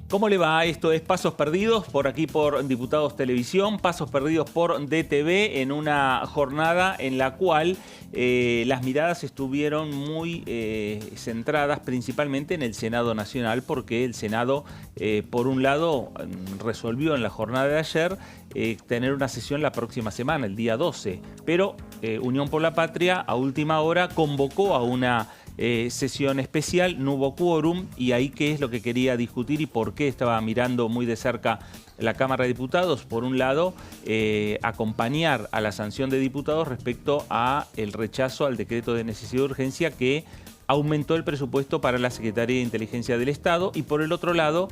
¿Cómo le va? Esto es Pasos Perdidos, por aquí por Diputados Televisión, Pasos Perdidos por DTV, en una jornada en la cual las miradas estuvieron muy centradas principalmente en el Senado Nacional, porque el Senado, por un lado, resolvió en la jornada de ayer tener una sesión la próxima semana, el día 12, pero Unión por la Patria, a última hora, convocó a una sesión especial, no hubo quórum, y ahí qué es lo que quería discutir y por qué estaba mirando muy de cerca la Cámara de Diputados. Por un lado, acompañar a la sanción de diputados respecto a el rechazo al decreto de necesidad de urgencia que aumentó el presupuesto para la Secretaría de Inteligencia del Estado, y por el otro lado,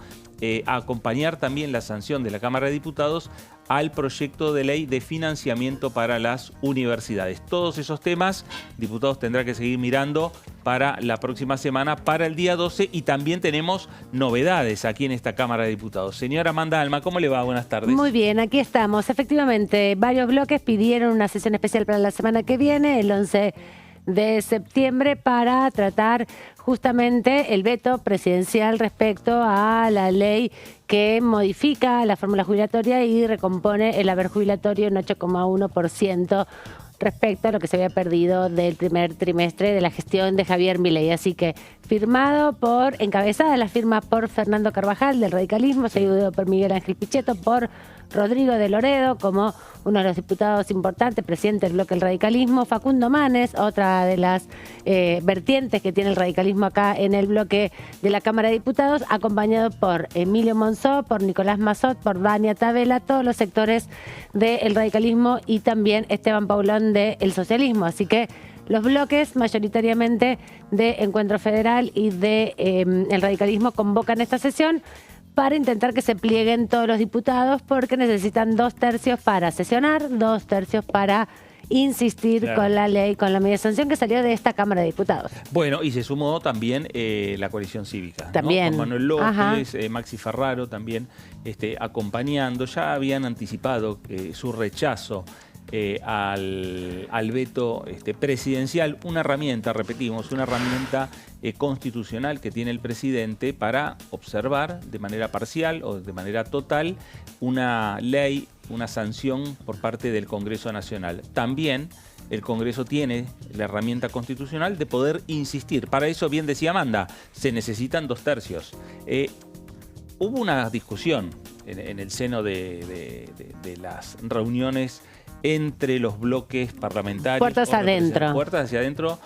acompañar también la sanción de la Cámara de Diputados al proyecto de ley de financiamiento para las universidades. Todos esos temas, diputados tendrá que seguir mirando para la próxima semana, para el día 12, y también tenemos novedades aquí en esta Cámara de Diputados. Señora Amanda Alma, ¿cómo le va? Buenas tardes. Muy bien, aquí estamos. Efectivamente, varios bloques pidieron una sesión especial para la semana que viene, el 11 de septiembre, para tratar justamente el veto presidencial respecto a la ley que modifica la fórmula jubilatoria y recompone el haber jubilatorio en 8,1% respecto a lo que se había perdido del primer trimestre de la gestión de Javier Milei. Así que encabezada la firma por Fernando Carvajal del radicalismo, seguido por Miguel Ángel Pichetto, por Rodrigo de Loredo como uno de los diputados importantes, presidente del bloque del radicalismo, Facundo Manes, otra de las vertientes que tiene el radicalismo acá en el bloque de la Cámara de Diputados, acompañado por Emilio Monzó, por Nicolás Massot, por Vania Tabela, todos los sectores del radicalismo, y también Esteban Paulón del socialismo. Así que los bloques mayoritariamente de Encuentro Federal y de el radicalismo convocan esta sesión para intentar que se plieguen todos los diputados, porque necesitan 2 tercios para sesionar, 2 tercios para insistir con la ley, con la medida de sanción que salió de esta Cámara de Diputados. Bueno, y se sumó también la coalición cívica, también, ¿no? Con Manuel López, Maxi Ferraro también acompañando. Ya habían anticipado su rechazo al veto presidencial, una herramienta, repetimos, una herramienta constitucional que tiene el presidente para observar de manera parcial o de manera total una ley, una sanción por parte del Congreso Nacional. También el Congreso tiene la herramienta constitucional de poder insistir. Para eso, bien decía Amanda, se necesitan 2 tercios. Hubo una discusión en el seno de las reuniones entre los bloques parlamentarios. Puertas adentro. Puertas hacia adentro,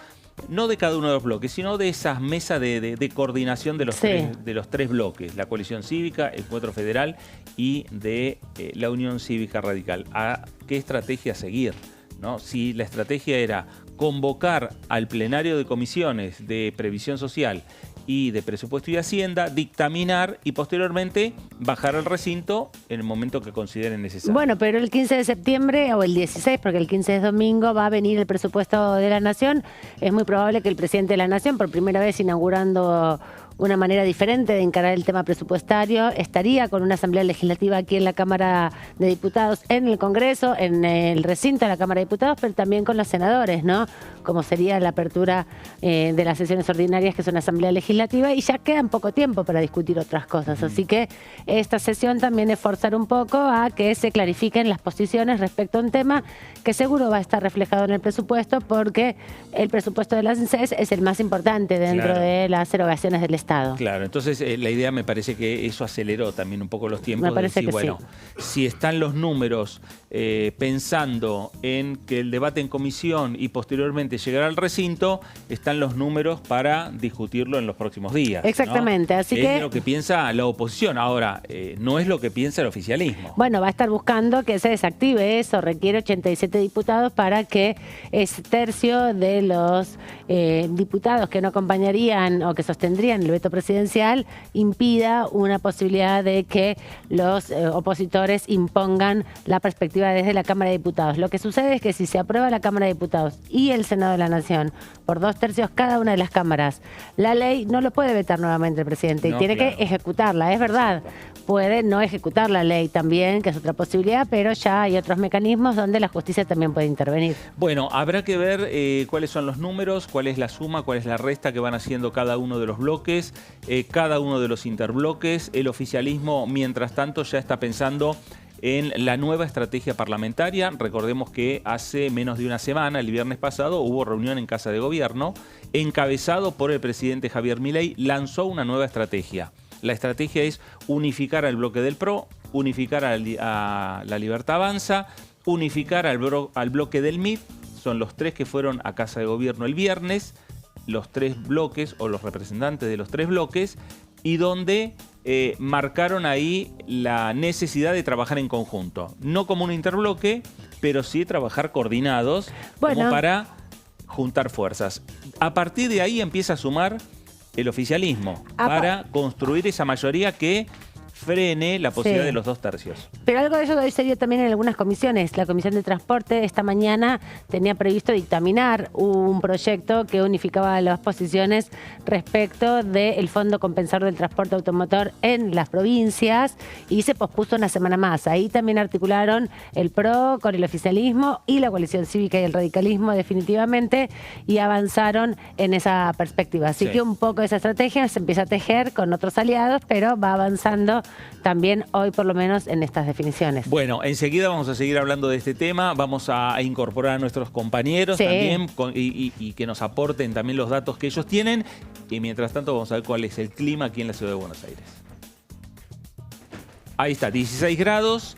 no de cada uno de los bloques, sino de esas mesas de coordinación de los tres bloques, la coalición cívica, el Encuentro Federal y de la Unión Cívica Radical. ¿A qué estrategia seguir? ¿No? Si la estrategia era convocar al plenario de comisiones de Previsión Social y de Presupuesto y Hacienda, dictaminar y posteriormente bajar al recinto en el momento que consideren necesario. Bueno, pero el 15 de septiembre o el 16, porque el 15 es domingo, va a venir el presupuesto de la Nación. Es muy probable que el presidente de la Nación, por primera vez inaugurando una manera diferente de encarar el tema presupuestario, estaría con una asamblea legislativa aquí en la Cámara de Diputados, en el Congreso, en el recinto de la Cámara de Diputados, pero también con los senadores, ¿no? Como sería la apertura de las sesiones ordinarias, que es una asamblea legislativa, y ya quedan poco tiempo para discutir otras cosas. Así que esta sesión también es forzar un poco a que se clarifiquen las posiciones respecto a un tema que seguro va a estar reflejado en el presupuesto, porque el presupuesto de la ANSES es el más importante dentro de las erogaciones del Estado. Claro, entonces la idea, me parece que eso aceleró también un poco los tiempos. Me parece que bueno, si están los números pensando en que el debate en comisión y posteriormente llegar al recinto, están los números para discutirlo en los próximos días. Exactamente, ¿no? Así que es lo que piensa la oposición. Ahora, no es lo que piensa el oficialismo. Bueno, va a estar buscando que se desactive eso. Requiere 87 diputados para que ese tercio de los diputados que no acompañarían o que sostendrían el veto presidencial impida una posibilidad de que los opositores impongan la perspectiva perspectiva desde la Cámara de Diputados. Lo que sucede es que si se aprueba la Cámara de Diputados y el Senado de la Nación por 2/3 cada una de las cámaras, la ley no lo puede vetar nuevamente el presidente y tiene que ejecutarla, es verdad. Puede no ejecutar la ley también, que es otra posibilidad, pero ya hay otros mecanismos donde la justicia también puede intervenir. Bueno, habrá que ver cuáles son los números, cuál es la suma, cuál es la resta que van haciendo cada uno de los bloques, cada uno de los interbloques. El oficialismo, mientras tanto, ya está pensando en la nueva estrategia parlamentaria. Recordemos que hace menos de una semana, el viernes pasado, hubo reunión en Casa de Gobierno, encabezado por el presidente Javier Milei, lanzó una nueva estrategia. La estrategia es unificar al bloque del PRO, unificar a la Libertad Avanza, unificar al bloque del MID. Son los tres que fueron a Casa de Gobierno el viernes, los tres bloques o los representantes de los tres bloques, y donde marcaron ahí la necesidad de trabajar en conjunto. No como un interbloque, pero sí trabajar coordinados como para juntar fuerzas. A partir de ahí empieza a sumar el oficialismo para construir esa mayoría que frene la posibilidad de los 2/3. Pero algo de eso hoy se dio también en algunas comisiones. La Comisión de Transporte esta mañana tenía previsto dictaminar un proyecto que unificaba las posiciones respecto del Fondo Compensador del Transporte Automotor en las provincias y se pospuso una semana más. Ahí también articularon el PRO con el oficialismo y la coalición cívica y el radicalismo definitivamente y avanzaron en esa perspectiva. Así que un poco esa estrategia se empieza a tejer con otros aliados, pero va avanzando también hoy por lo menos en estas definiciones. Bueno, enseguida vamos a seguir hablando de este tema, vamos a incorporar a nuestros compañeros también y que nos aporten también los datos que ellos tienen y mientras tanto vamos a ver cuál es el clima aquí en la ciudad de Buenos Aires. Ahí está, 16 grados,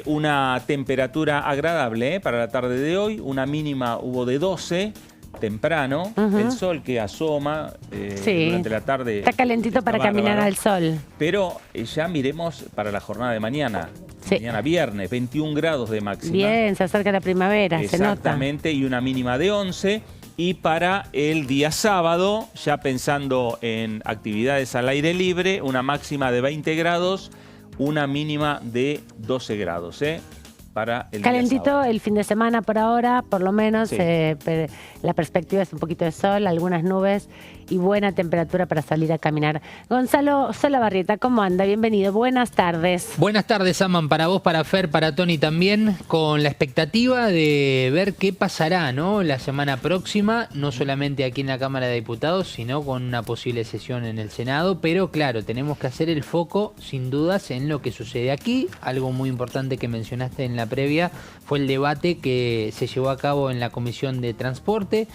una temperatura agradable para la tarde de hoy, una mínima hubo de 12 temprano, el sol que asoma durante la tarde. Está calentito para caminar al sol. Pero ya miremos para la jornada de mañana. Mañana viernes, 21 grados de máxima. Bien, se acerca la primavera, se nota. Exactamente, y una mínima de 11. Y para el día sábado, ya pensando en actividades al aire libre, una máxima de 20 grados, una mínima de 12 grados, para el calentito el fin de semana por ahora, por lo menos la perspectiva es un poquito de sol, algunas nubes y buena temperatura para salir a caminar. Gonzalo Solabarrieta, ¿cómo anda? Bienvenido, buenas tardes. Buenas tardes, Aman, para vos, para Fer, para Tony también, con la expectativa de ver qué pasará, ¿no? La semana próxima, no solamente aquí en la Cámara de Diputados, sino con una posible sesión en el Senado, pero claro, tenemos que hacer el foco, sin dudas, en lo que sucede aquí. Algo muy importante que mencionaste en la previa fue el debate que se llevó a cabo en la Comisión de Transporte,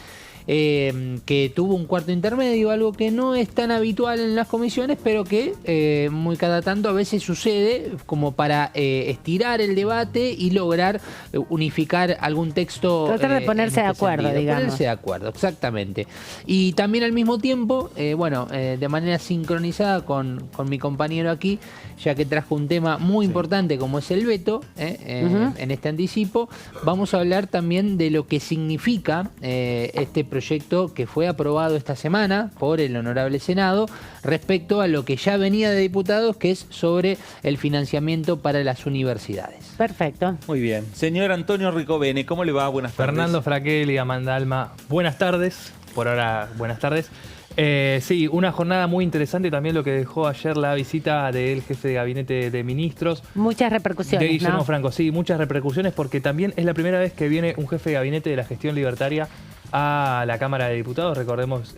que tuvo un cuarto intermedio, algo que no es tan habitual en las comisiones, pero que muy cada tanto a veces sucede como para estirar el debate y lograr unificar algún texto. Tratar de ponerse de acuerdo, digamos. Ponerse de acuerdo, exactamente. Y también al mismo tiempo, de manera sincronizada con mi compañero aquí, ya que trajo un tema muy importante como es el veto, en este anticipo, vamos a hablar también de lo que significa este proyecto que fue aprobado esta semana por el Honorable Senado respecto a lo que ya venía de diputados, que es sobre el financiamiento para las universidades. Perfecto. Muy bien. Señor Antonio Ricovene, ¿cómo le va? Buenas tardes. Fernando Fraquel y Amanda Alma, buenas tardes. Por ahora, buenas tardes. Sí, una jornada muy interesante también lo que dejó ayer la visita del jefe de gabinete de ministros. Muchas repercusiones, de Guillermo Franco, sí, muchas repercusiones porque también es la primera vez que viene un jefe de gabinete de la gestión libertaria a la Cámara de Diputados. Recordemos,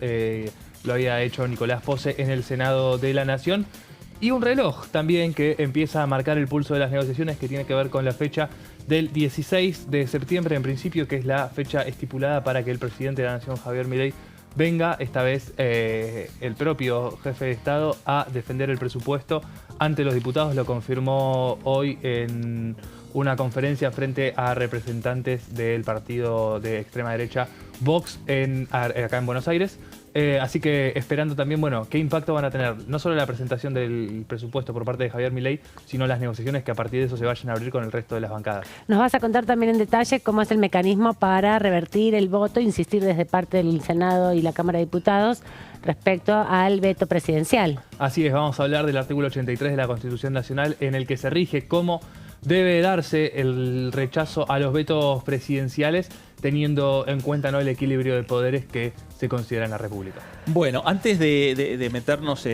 lo había hecho Nicolás Pose en el Senado de la Nación. Y un reloj también que empieza a marcar el pulso de las negociaciones que tiene que ver con la fecha del 16 de septiembre, en principio, que es la fecha estipulada para que el presidente de la Nación, Javier Milei, venga, esta vez el propio jefe de Estado, a defender el presupuesto ante los diputados. Lo confirmó hoy en una conferencia frente a representantes del partido de extrema derecha Vox acá en Buenos Aires. Así que esperando también, qué impacto van a tener no solo la presentación del presupuesto por parte de Javier Milei, sino las negociaciones que a partir de eso se vayan a abrir con el resto de las bancadas. Nos vas a contar también en detalle cómo es el mecanismo para revertir el voto, insistir desde parte del Senado y la Cámara de Diputados respecto al veto presidencial. Así es, vamos a hablar del artículo 83 de la Constitución Nacional, en el que se rige cómo debe darse el rechazo a los vetos presidenciales, teniendo en cuenta, ¿no?, el equilibrio de poderes que se considera en la República. Bueno, antes de meternos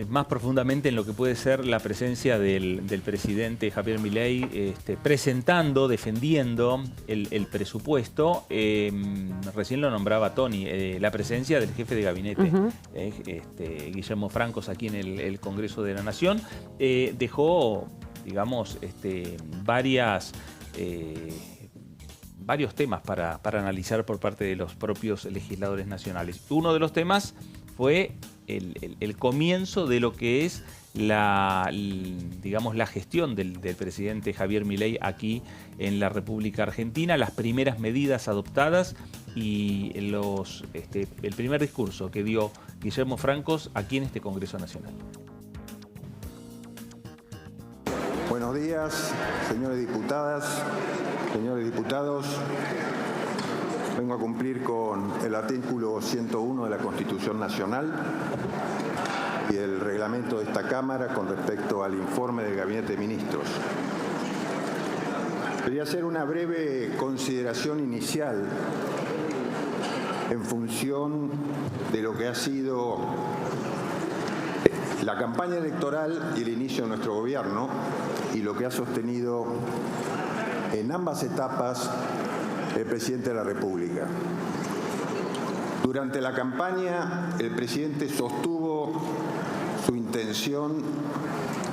más profundamente en lo que puede ser la presencia del presidente Javier Milei presentando, defendiendo el presupuesto, recién lo nombraba Tony, la presencia del jefe de gabinete, Guillermo Francos, aquí en el Congreso de la Nación, dejó, digamos, varios temas para analizar por parte de los propios legisladores nacionales. Uno de los temas fue el comienzo de lo que es digamos, la gestión del presidente Javier Milei aquí en la República Argentina, las primeras medidas adoptadas y el primer discurso que dio Guillermo Francos aquí en este Congreso Nacional. Buenos días, señores diputadas, señores diputados. Vengo a cumplir con el artículo 101 de la Constitución Nacional y el reglamento de esta Cámara con respecto al informe del Gabinete de Ministros. Quería hacer una breve consideración inicial en función de lo que ha sido la campaña electoral y el inicio de nuestro gobierno y lo que ha sostenido en ambas etapas el presidente de la República. Durante la campaña, el presidente sostuvo su intención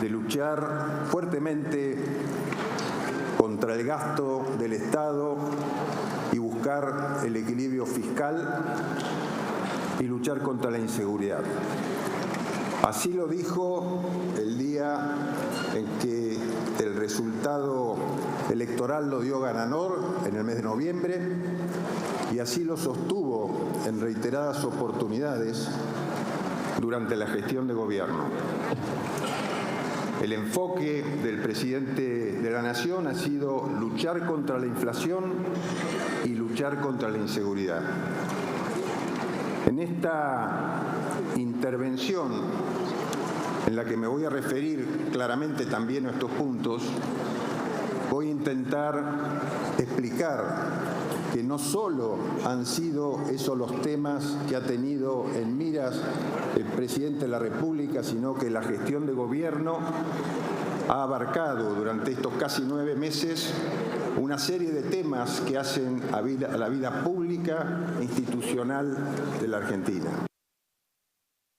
de luchar fuertemente contra el gasto del Estado y buscar el equilibrio fiscal y luchar contra la inseguridad. Así lo dijo el día en que el resultado electoral lo dio ganador en el mes de noviembre y así lo sostuvo en reiteradas oportunidades durante la gestión de gobierno. El enfoque del presidente de la Nación ha sido luchar contra la inflación y luchar contra la inseguridad. En esta intervención, en la que me voy a referir claramente también a estos puntos, voy a intentar explicar que no solo han sido esos los temas que ha tenido en miras el presidente de la República, sino que la gestión de gobierno ha abarcado durante estos casi 9 meses una serie de temas que hacen a la vida pública e institucional de la Argentina.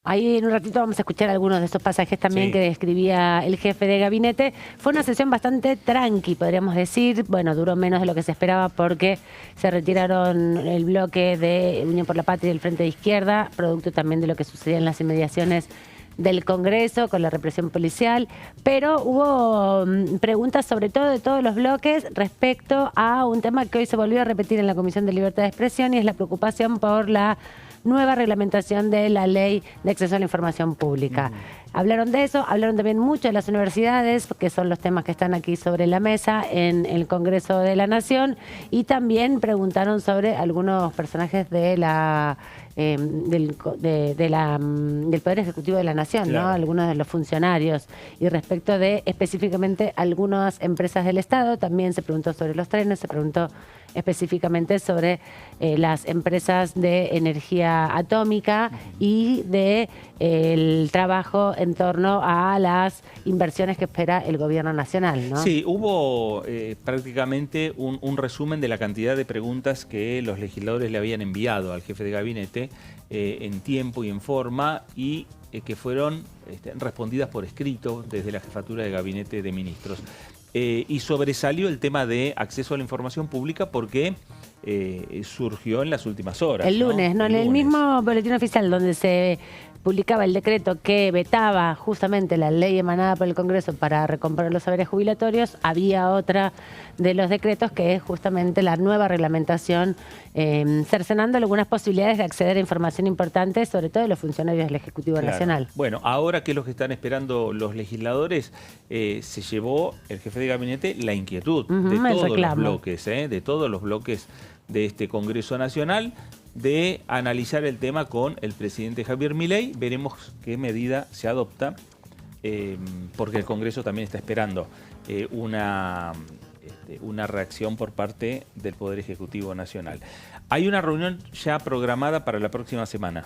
Ahí en un ratito vamos a escuchar algunos de esos pasajes también que describía el jefe de gabinete. Fue una sesión bastante tranqui, podríamos decir. Bueno, duró menos de lo que se esperaba porque se retiraron el bloque de Unión por la Patria y el Frente de Izquierda, producto también de lo que sucedía en las inmediaciones del Congreso con la represión policial, pero hubo preguntas sobre todo de todos los bloques respecto a un tema que hoy se volvió a repetir en la Comisión de Libertad de Expresión y es la preocupación por la nueva reglamentación de la Ley de Acceso a la Información Pública. Hablaron de eso, hablaron también mucho de las universidades, que son los temas que están aquí sobre la mesa en el Congreso de la Nación, y también preguntaron sobre algunos personajes de del Poder Ejecutivo de la Nación, claro, ¿no? Algunos de los funcionarios, y respecto de específicamente algunas empresas del Estado. También se preguntó sobre los trenes, se preguntó específicamente sobre las empresas de energía atómica y de el trabajo en torno a las inversiones que espera el gobierno nacional, ¿no? Sí, hubo prácticamente un resumen de la cantidad de preguntas que los legisladores le habían enviado al jefe de gabinete en tiempo y en forma y que fueron respondidas por escrito desde la Jefatura de Gabinete de Ministros. Y sobresalió el tema de acceso a la información pública porque surgió en las últimas horas. El lunes, ¿no? En el mismo boletín oficial donde se publicaba el decreto que vetaba justamente la ley emanada por el Congreso para recomprar los saberes jubilatorios, había otra de los decretos que es justamente la nueva reglamentación, cercenando algunas posibilidades de acceder a información importante, sobre todo de los funcionarios del Ejecutivo Nacional. Bueno, ahora que es lo que están esperando los legisladores, se llevó el jefe de gabinete la inquietud de todos los bloques, de todos los bloques de este Congreso Nacional, de analizar el tema con el presidente Javier Milei. Veremos qué medida se adopta porque el Congreso también está esperando una reacción por parte del Poder Ejecutivo Nacional. Hay una reunión ya programada para la próxima semana.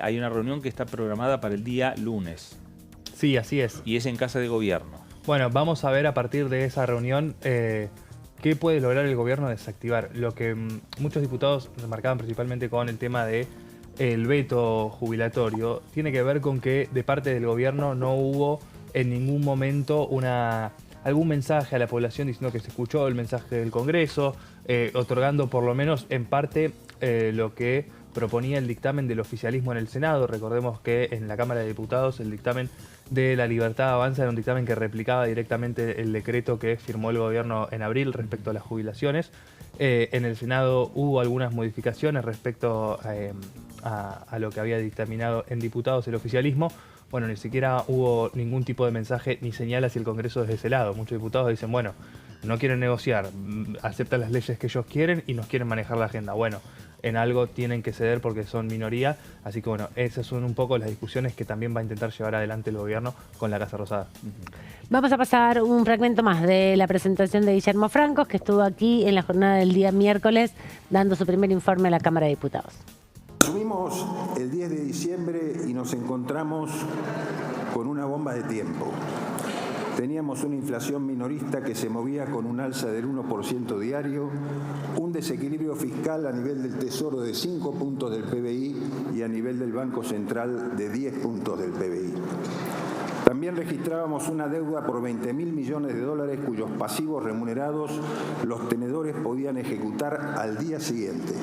Hay una reunión que está programada para el día lunes. Sí, así es. Y es en Casa de Gobierno. Bueno, vamos a ver a partir de esa reunión qué puede lograr el gobierno desactivar. Lo que muchos diputados remarcaban principalmente con el tema de el veto jubilatorio tiene que ver con que de parte del gobierno no hubo en ningún momento algún mensaje a la población diciendo que se escuchó el mensaje del Congreso, otorgando por lo menos en parte lo que proponía el dictamen del oficialismo en el Senado. Recordemos que en la Cámara de Diputados el dictamen de La Libertad Avanza era un dictamen que replicaba directamente el decreto que firmó el gobierno en abril respecto a las jubilaciones. En el Senado hubo algunas modificaciones respecto a lo que había dictaminado en diputados el oficialismo. Bueno, ni siquiera hubo ningún tipo de mensaje ni señal hacia el Congreso desde ese lado. Muchos diputados dicen, bueno, no quieren negociar, aceptan las leyes que ellos quieren y nos quieren manejar la agenda. Bueno, en algo tienen que ceder porque son minoría. Así que bueno, esas son un poco las discusiones que también va a intentar llevar adelante el gobierno con la Casa Rosada. Vamos a pasar un fragmento más de la presentación de Guillermo Francos, que estuvo aquí en la jornada del día miércoles dando su primer informe a la Cámara de Diputados. Asumimos el 10 de diciembre y nos encontramos con una bomba de tiempo. Teníamos una inflación minorista que se movía con un alza del 1% diario, un desequilibrio fiscal a nivel del Tesoro de 5 puntos del PBI y a nivel del Banco Central de 10 puntos del PBI. También registrábamos una deuda por 20.000 millones de dólares cuyos pasivos remunerados los tenedores podían ejecutar al día siguiente.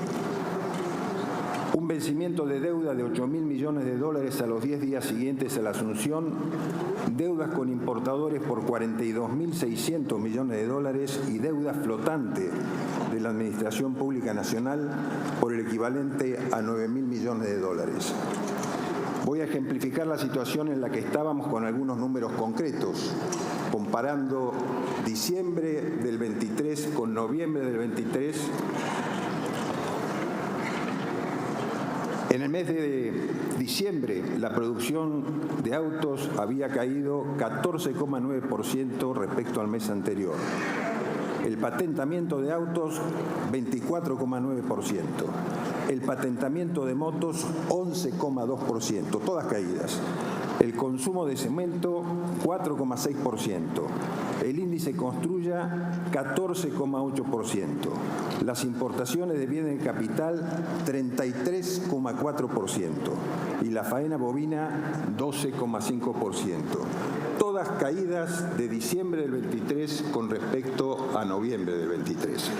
Un vencimiento de deuda de 8.000 millones de dólares a los 10 días siguientes a la asunción, deudas con importadores por 42.600 millones de dólares y deuda flotante de la Administración Pública Nacional por el equivalente a 9.000 millones de dólares. Voy a ejemplificar la situación en la que estábamos con algunos números concretos, comparando diciembre del 23 con noviembre del 23. En el mes de diciembre, la producción de autos había caído 14,9% respecto al mes anterior. El patentamiento de autos, 24,9%. El patentamiento de motos, 11,2%, todas caídas. El consumo de cemento, 4,6%. El índice Construya, 14,8%. Las importaciones de bienes de capital, 33,4%. Y la faena bovina, 12,5%. Todas caídas de diciembre del 23 con respecto a noviembre del 23.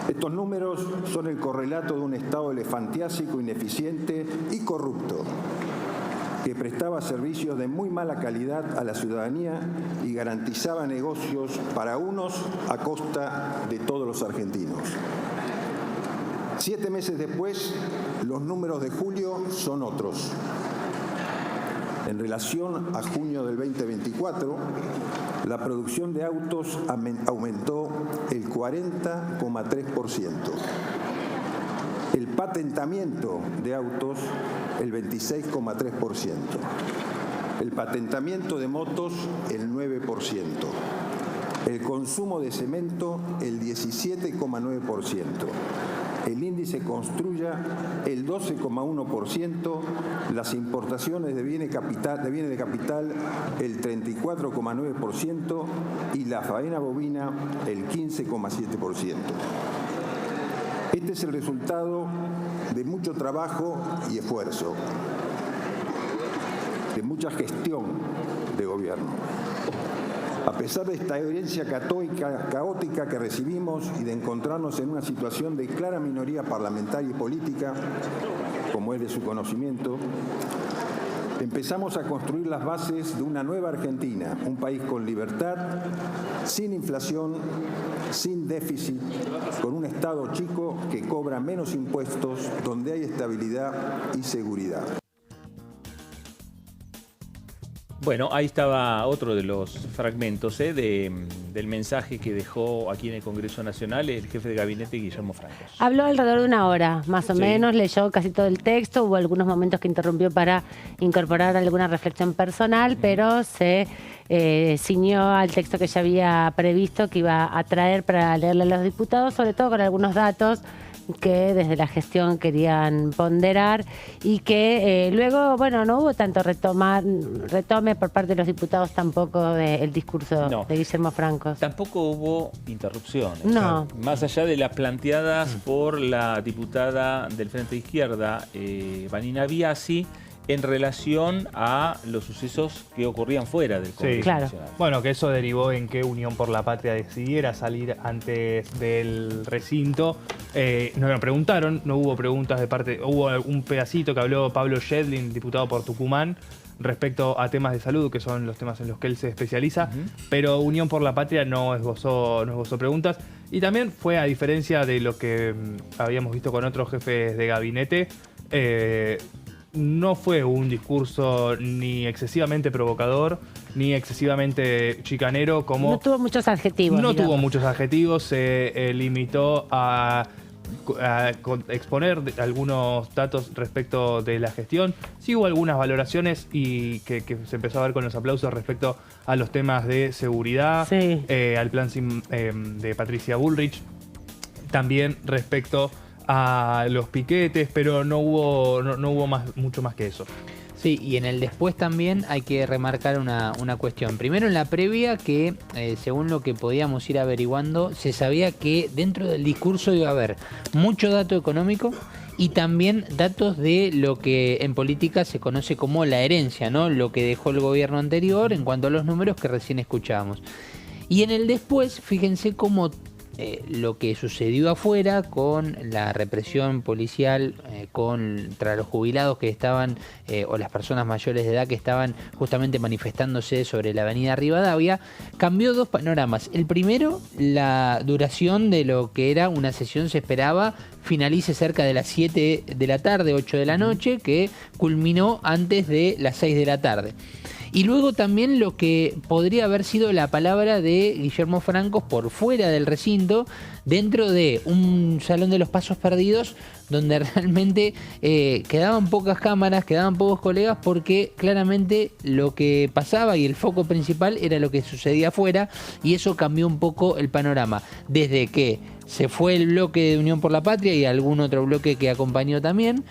Estos números son el correlato de un Estado elefantiásico, ineficiente y corrupto, que prestaba servicios de muy mala calidad a la ciudadanía y garantizaba negocios para unos a costa de todos los argentinos. 7 meses después, los números de julio son otros. En relación a junio del 2024, la producción de autos aumentó el 40,3%. El patentamiento de autos, el 26,3%. El patentamiento de motos, el 9%. El consumo de cemento, el 17,9%. El índice Construya, el 12,1%. Las importaciones de bienes de capital, el 34,9%. Y la faena bovina, el 15,7%. Este es el resultado de mucho trabajo y esfuerzo, de mucha gestión de gobierno. A pesar de esta herencia caótica que recibimos y de encontrarnos en una situación de clara minoría parlamentaria y política, como es de su conocimiento, empezamos a construir las bases de una nueva Argentina, un país con libertad, sin inflación, sin déficit, con un Estado chico que cobra menos impuestos, donde hay estabilidad y seguridad. Bueno, ahí estaba otro de los fragmentos del mensaje que dejó aquí en el Congreso Nacional el jefe de gabinete Guillermo Francos. Habló alrededor de una hora, más o menos, leyó casi todo el texto, hubo algunos momentos que interrumpió para incorporar alguna reflexión personal, pero se ciñó al texto que ya había previsto que iba a traer para leerle a los diputados, sobre todo con algunos datos que desde la gestión querían ponderar y que luego, bueno, no hubo tanto retome por parte de los diputados tampoco del discurso de Guillermo Francos. Tampoco hubo interrupciones. No. Más allá de las planteadas por la diputada del Frente de Izquierda, Vanina Biasi, en relación a los sucesos que ocurrían fuera del Congreso Nacional. Bueno, que eso derivó en que Unión por la Patria decidiera salir antes del recinto. Nos lo preguntaron, no hubo preguntas de parte... Hubo un pedacito que habló Pablo Schedlin, diputado por Tucumán, respecto a temas de salud, que son los temas en los que él se especializa, pero Unión por la Patria no esbozó preguntas. Y también fue, a diferencia de lo que habíamos visto con otros jefes de gabinete, no fue un discurso ni excesivamente provocador, ni excesivamente chicanero, como... No tuvo muchos adjetivos. No tuvo muchos adjetivos, se limitó a exponer algunos datos respecto de la gestión. Sí hubo algunas valoraciones y que se empezó a ver con los aplausos respecto a los temas de seguridad, al plan de Patricia Bullrich, también respecto a los piquetes, pero no hubo mucho más que eso. Sí, y en el después también hay que remarcar una cuestión. Primero, en la previa, que según lo que podíamos ir averiguando, se sabía que dentro del discurso iba a haber mucho dato económico y también datos de lo que en política se conoce como la herencia, ¿no? Lo que dejó el gobierno anterior en cuanto a los números que recién escuchábamos. Y en el después, fíjense cómo lo que sucedió afuera con la represión policial contra los jubilados que estaban, o las personas mayores de edad que estaban justamente manifestándose sobre la avenida Rivadavia, cambió dos panoramas. El primero, la duración de lo que era una sesión se esperaba finalice cerca de las 7 de la tarde, 8 de la noche, que culminó antes de las 6 de la tarde. Y luego también lo que podría haber sido la palabra de Guillermo Francos por fuera del recinto, dentro de un salón de los pasos perdidos, donde realmente quedaban pocas cámaras, quedaban pocos colegas, porque claramente lo que pasaba y el foco principal era lo que sucedía afuera, y eso cambió un poco el panorama. Desde que se fue el bloque de Unión por la Patria y algún otro bloque que acompañó también,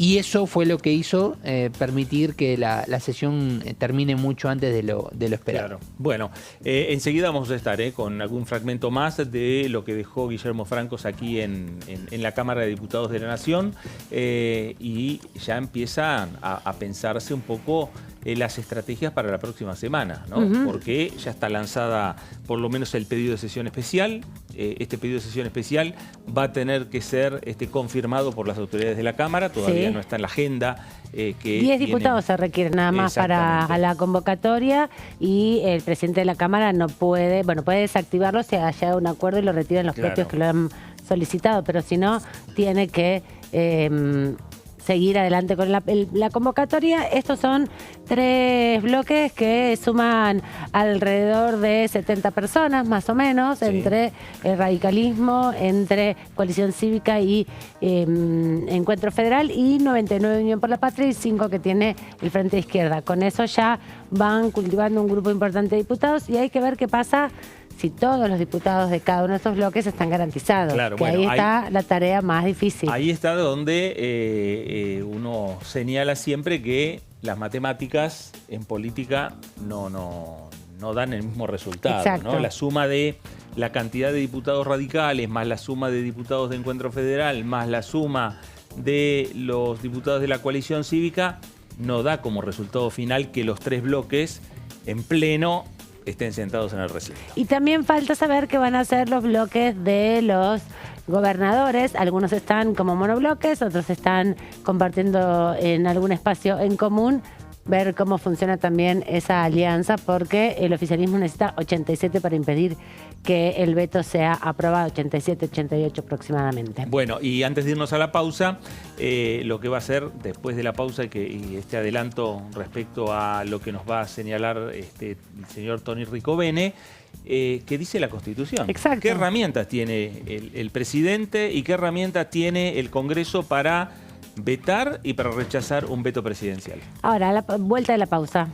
y eso fue lo que hizo permitir que la sesión termine mucho antes de lo esperado. Claro. Bueno, enseguida vamos a estar con algún fragmento más de lo que dejó Guillermo Francos aquí en la Cámara de Diputados de la Nación, y ya empiezan a pensarse un poco las estrategias para la próxima semana, ¿no? Porque ya está lanzada por lo menos el pedido de sesión especial. Este pedido de sesión especial va a tener que ser confirmado por las autoridades de la Cámara. Todavía no está en la agenda. 10 diputados se requieren nada más para la convocatoria, y el presidente de la Cámara no puede, puede desactivarlo si haya un acuerdo y lo retiran los propios que lo han solicitado, pero si no, tiene que seguir adelante con la convocatoria. Estos son 3 bloques que suman alrededor de 70 personas, más o menos, entre el radicalismo, entre Coalición Cívica y Encuentro Federal, y 99 de Unión por la Patria, y 5 que tiene el Frente de Izquierda. Con eso ya van cultivando un grupo importante de diputados, y hay que ver qué pasa si todos los diputados de cada uno de esos bloques están garantizados. Claro, que ahí está la tarea más difícil. Ahí está donde uno señala siempre que las matemáticas en política no dan el mismo resultado, ¿no? La suma de la cantidad de diputados radicales, más la suma de diputados de Encuentro Federal, más la suma de los diputados de la Coalición Cívica, no da como resultado final que los 3 bloques en pleno estén sentados en el recinto. Y también falta saber qué van a hacer los bloques de los gobernadores. Algunos están como monobloques, otros están compartiendo en algún espacio en común. ver cómo funciona también esa alianza, porque el oficialismo necesita 87 para impedir que el veto sea aprobado, 87, 88 aproximadamente. Bueno, y antes de irnos a la pausa, lo que va a ser después de la pausa y este adelanto respecto a lo que nos va a señalar el señor Tony Ricovene, ¿qué dice la Constitución? Exacto. ¿Qué herramientas tiene el presidente y qué herramientas tiene el Congreso para vetar y para rechazar un veto presidencial? Ahora, a la vuelta de la pausa.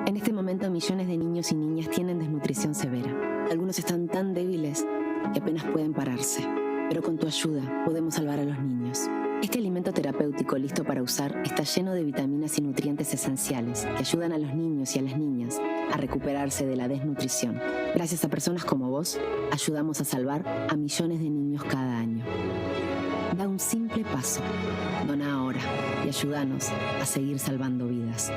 En este momento, millones de niños y niñas tienen desnutrición severa. Algunos están tan débiles que apenas pueden pararse. Pero con tu ayuda podemos salvar a los niños. Este alimento terapéutico listo para usar está lleno de vitaminas y nutrientes esenciales que ayudan a los niños y a las niñas a recuperarse de la desnutrición. Gracias a personas como vos, ayudamos a salvar a millones de niños cada año. Da un simple paso. Dona ahora y ayúdanos a seguir salvando vidas.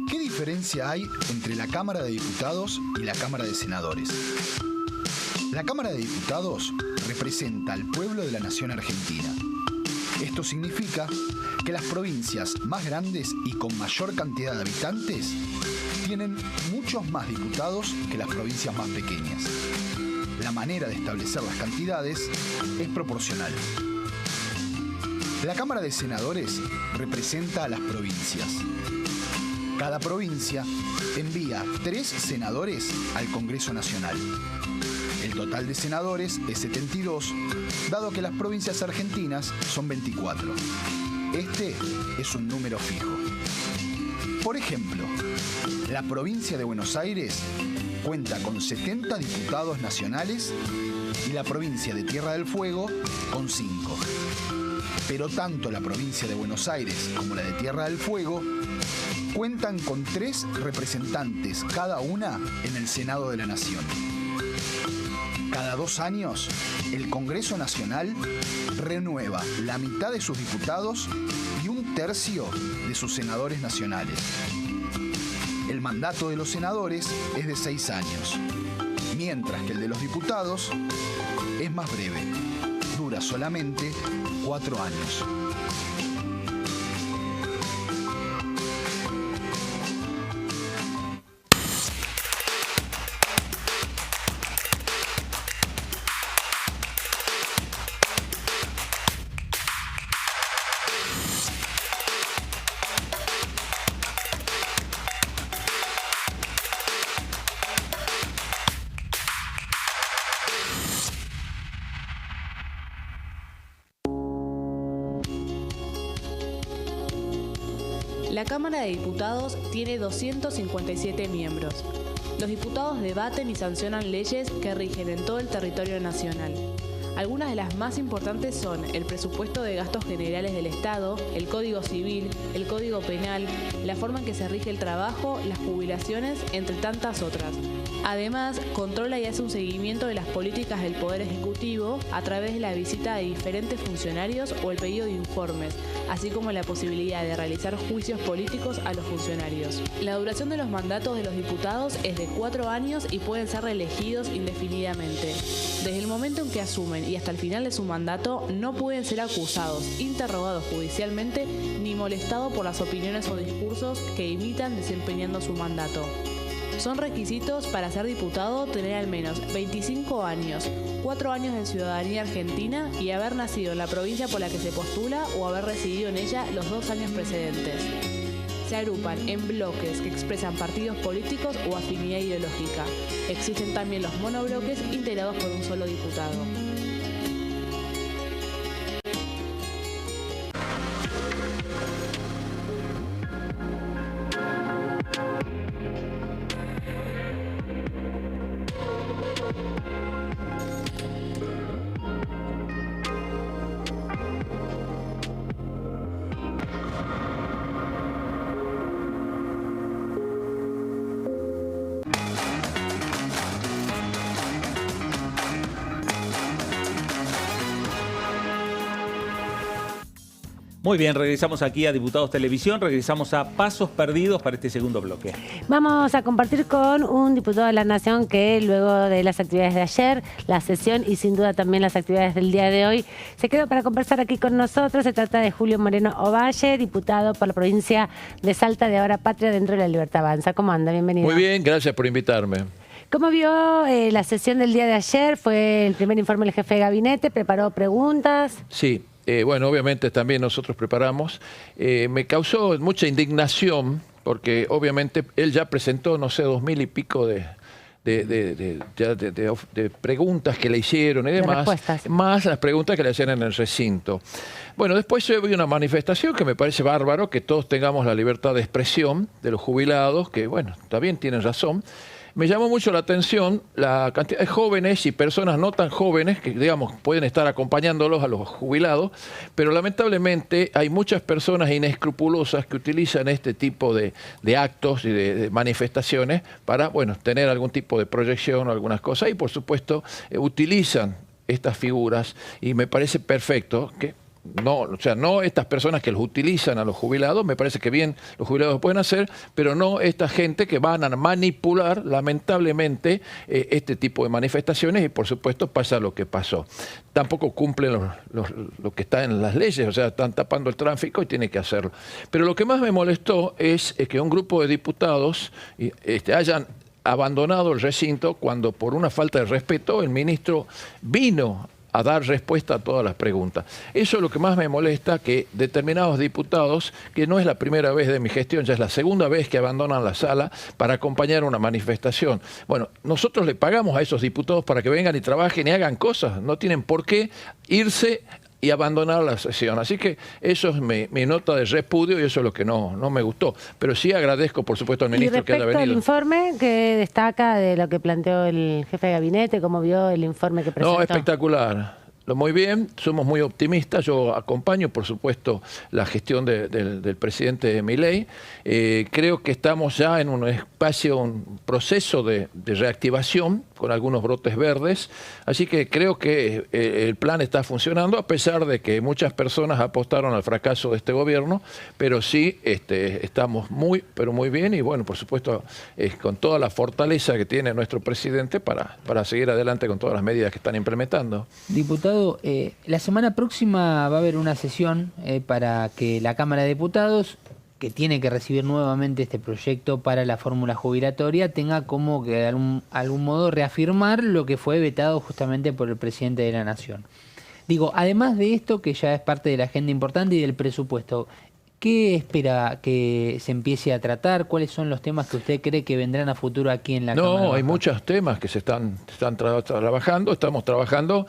¿Qué diferencia hay entre la Cámara de Diputados y la Cámara de Senadores? La Cámara de Diputados representa al pueblo de la nación argentina. Esto significa que las provincias más grandes y con mayor cantidad de habitantes tienen muchos más diputados que las provincias más pequeñas. La manera de establecer las cantidades es proporcional. La Cámara de Senadores representa a las provincias. Cada provincia envía 3 senadores al Congreso Nacional. El total de senadores es 72, dado que las provincias argentinas son 24. Este es un número fijo. Por ejemplo, la provincia de Buenos Aires cuenta con 70 diputados nacionales y la provincia de Tierra del Fuego con 5. Pero tanto la provincia de Buenos Aires como la de Tierra del Fuego cuentan con 3 representantes cada una en el Senado de la Nación. Cada 2 años, el Congreso Nacional renueva la mitad de sus diputados y 1/3 de sus senadores nacionales. El mandato de los senadores es de 6 años, mientras que el de los diputados es más breve, dura solamente 4 años. Cámara de Diputados tiene 257 miembros. Los diputados debaten y sancionan leyes que rigen en todo el territorio nacional. Algunas de las más importantes son el presupuesto de gastos generales del Estado, el Código Civil, el Código Penal, la forma en que se rige el trabajo, las jubilaciones, entre tantas otras. Además, controla y hace un seguimiento de las políticas del Poder Ejecutivo a través de la visita de diferentes funcionarios o el pedido de informes, así como la posibilidad de realizar juicios políticos a los funcionarios. La duración de los mandatos de los diputados es de 4 años y pueden ser reelegidos indefinidamente. Desde el momento en que asumen y hasta el final de su mandato, no pueden ser acusados, interrogados judicialmente, ni molestados por las opiniones o discursos que imitan desempeñando su mandato. Son requisitos para ser diputado tener al menos 25 años, 4 años de ciudadanía argentina y haber nacido en la provincia por la que se postula o haber residido en ella los 2 años precedentes. Se agrupan en bloques que expresan partidos políticos o afinidad ideológica. Existen también los monobloques integrados por un solo diputado. Muy bien, regresamos aquí a Diputados Televisión, regresamos a Pasos Perdidos para este segundo bloque. Vamos a compartir con un diputado de la Nación que luego de las actividades de ayer, la sesión y sin duda también las actividades del día de hoy, se quedó para conversar aquí con nosotros. Se trata de Julio Moreno Ovalle, diputado por la provincia de Salta de Ahora Patria dentro de la Libertad Avanza. ¿Cómo anda? Bienvenido. Muy bien, gracias por invitarme. ¿Cómo vio la sesión del día de ayer? Fue el primer informe del jefe de gabinete, preparó preguntas. Sí. Bueno, obviamente también nosotros preparamos. Me causó mucha indignación porque obviamente él ya presentó, no sé, 2000 y pico de preguntas que le hicieron y demás, más las preguntas que le hacían en el recinto. Bueno, después se vio una manifestación que me parece bárbaro, que todos tengamos la libertad de expresión de los jubilados, que bueno, también tienen razón. Me llamó mucho la atención la cantidad de jóvenes y personas no tan jóvenes que, digamos, pueden estar acompañándolos a los jubilados, pero lamentablemente hay muchas personas inescrupulosas que utilizan este tipo de actos y de manifestaciones para, bueno, tener algún tipo de proyección o algunas cosas y, por supuesto, utilizan estas figuras y me parece perfecto que no, o sea, no estas personas que los utilizan a los jubilados, me parece que bien los jubilados lo pueden hacer, pero no esta gente que van a manipular lamentablemente este tipo de manifestaciones y por supuesto pasa lo que pasó. Tampoco cumplen lo que está en las leyes, o sea, están tapando el tráfico y tienen que hacerlo. Pero lo que más me molestó es que un grupo de diputados hayan abandonado el recinto cuando por una falta de respeto el ministro vino a dar respuesta a todas las preguntas. Eso es lo que más me molesta, que determinados diputados, que no es la primera vez de mi gestión, ya es la segunda vez que abandonan la sala para acompañar una manifestación. Bueno, nosotros le pagamos a esos diputados para que vengan y trabajen y hagan cosas, no tienen por qué irse y abandonar la sesión. Así que eso es mi nota de repudio y eso es lo que no me gustó. Pero sí agradezco, por supuesto, al ministro que haya venido. ¿Y respecto al informe que destaca de lo que planteó el jefe de gabinete, cómo vio el informe que presentó? No, espectacular. Muy bien, somos muy optimistas. Yo acompaño, por supuesto, la gestión del presidente Milei. Creo que estamos ya en un espacio, un proceso de reactivación con algunos brotes verdes. Así que creo que el plan está funcionando, a pesar de que muchas personas apostaron al fracaso de este gobierno, pero sí estamos muy, pero muy bien y bueno, por supuesto, con toda la fortaleza que tiene nuestro presidente para seguir adelante con todas las medidas que están implementando. Diputado, la semana próxima va a haber una sesión para que la Cámara de Diputados, que tiene que recibir nuevamente este proyecto para la fórmula jubilatoria, tenga como que de algún modo reafirmar lo que fue vetado justamente por el presidente de la Nación. Digo, además de esto, que ya es parte de la agenda importante y del presupuesto, ¿qué espera que se empiece a tratar? ¿Cuáles son los temas que usted cree que vendrán a futuro aquí en la Cámara? No, hay muchos temas que se están trabajando, estamos trabajando,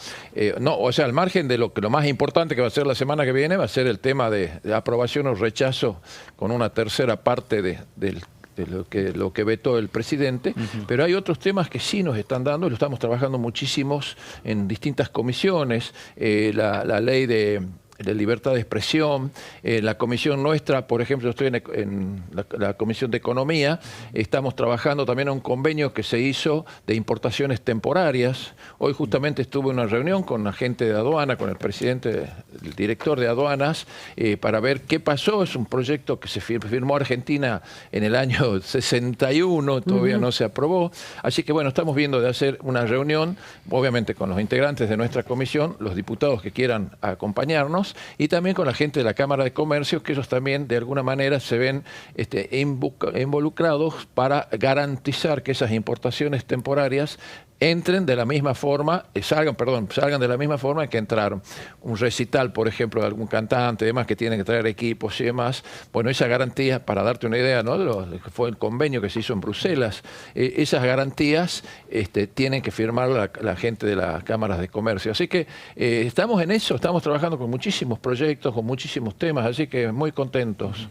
o sea, al margen de lo más importante que va a ser la semana que viene, va a ser el tema de aprobación o rechazo con una tercera parte de lo que vetó el presidente, pero hay otros temas que sí nos están dando, y lo estamos trabajando muchísimos en distintas comisiones, la ley de libertad de expresión, la comisión nuestra, por ejemplo, yo estoy en la Comisión de Economía, estamos trabajando también en un convenio que se hizo de importaciones temporarias. Hoy justamente estuve en una reunión con la gente de aduana, con el presidente, el director de aduanas, para ver qué pasó. Es un proyecto que se firmó Argentina en el año 61, todavía no se aprobó. Así que bueno, estamos viendo de hacer una reunión, obviamente con los integrantes de nuestra comisión, los diputados que quieran acompañarnos, y también con la gente de la Cámara de Comercio, que ellos también de alguna manera se ven involucrados para garantizar que esas importaciones temporarias entren de la misma forma, salgan de la misma forma en que entraron. Un recital, por ejemplo, de algún cantante, demás, que tienen que traer equipos y demás. Bueno, esa garantía, para darte una idea, ¿no?, de lo que fue el convenio que se hizo en Bruselas, esas garantías tienen que firmar la gente de las cámaras de comercio. Así que estamos en eso, estamos trabajando con muchísimos proyectos, con muchísimos temas, así que muy contentos.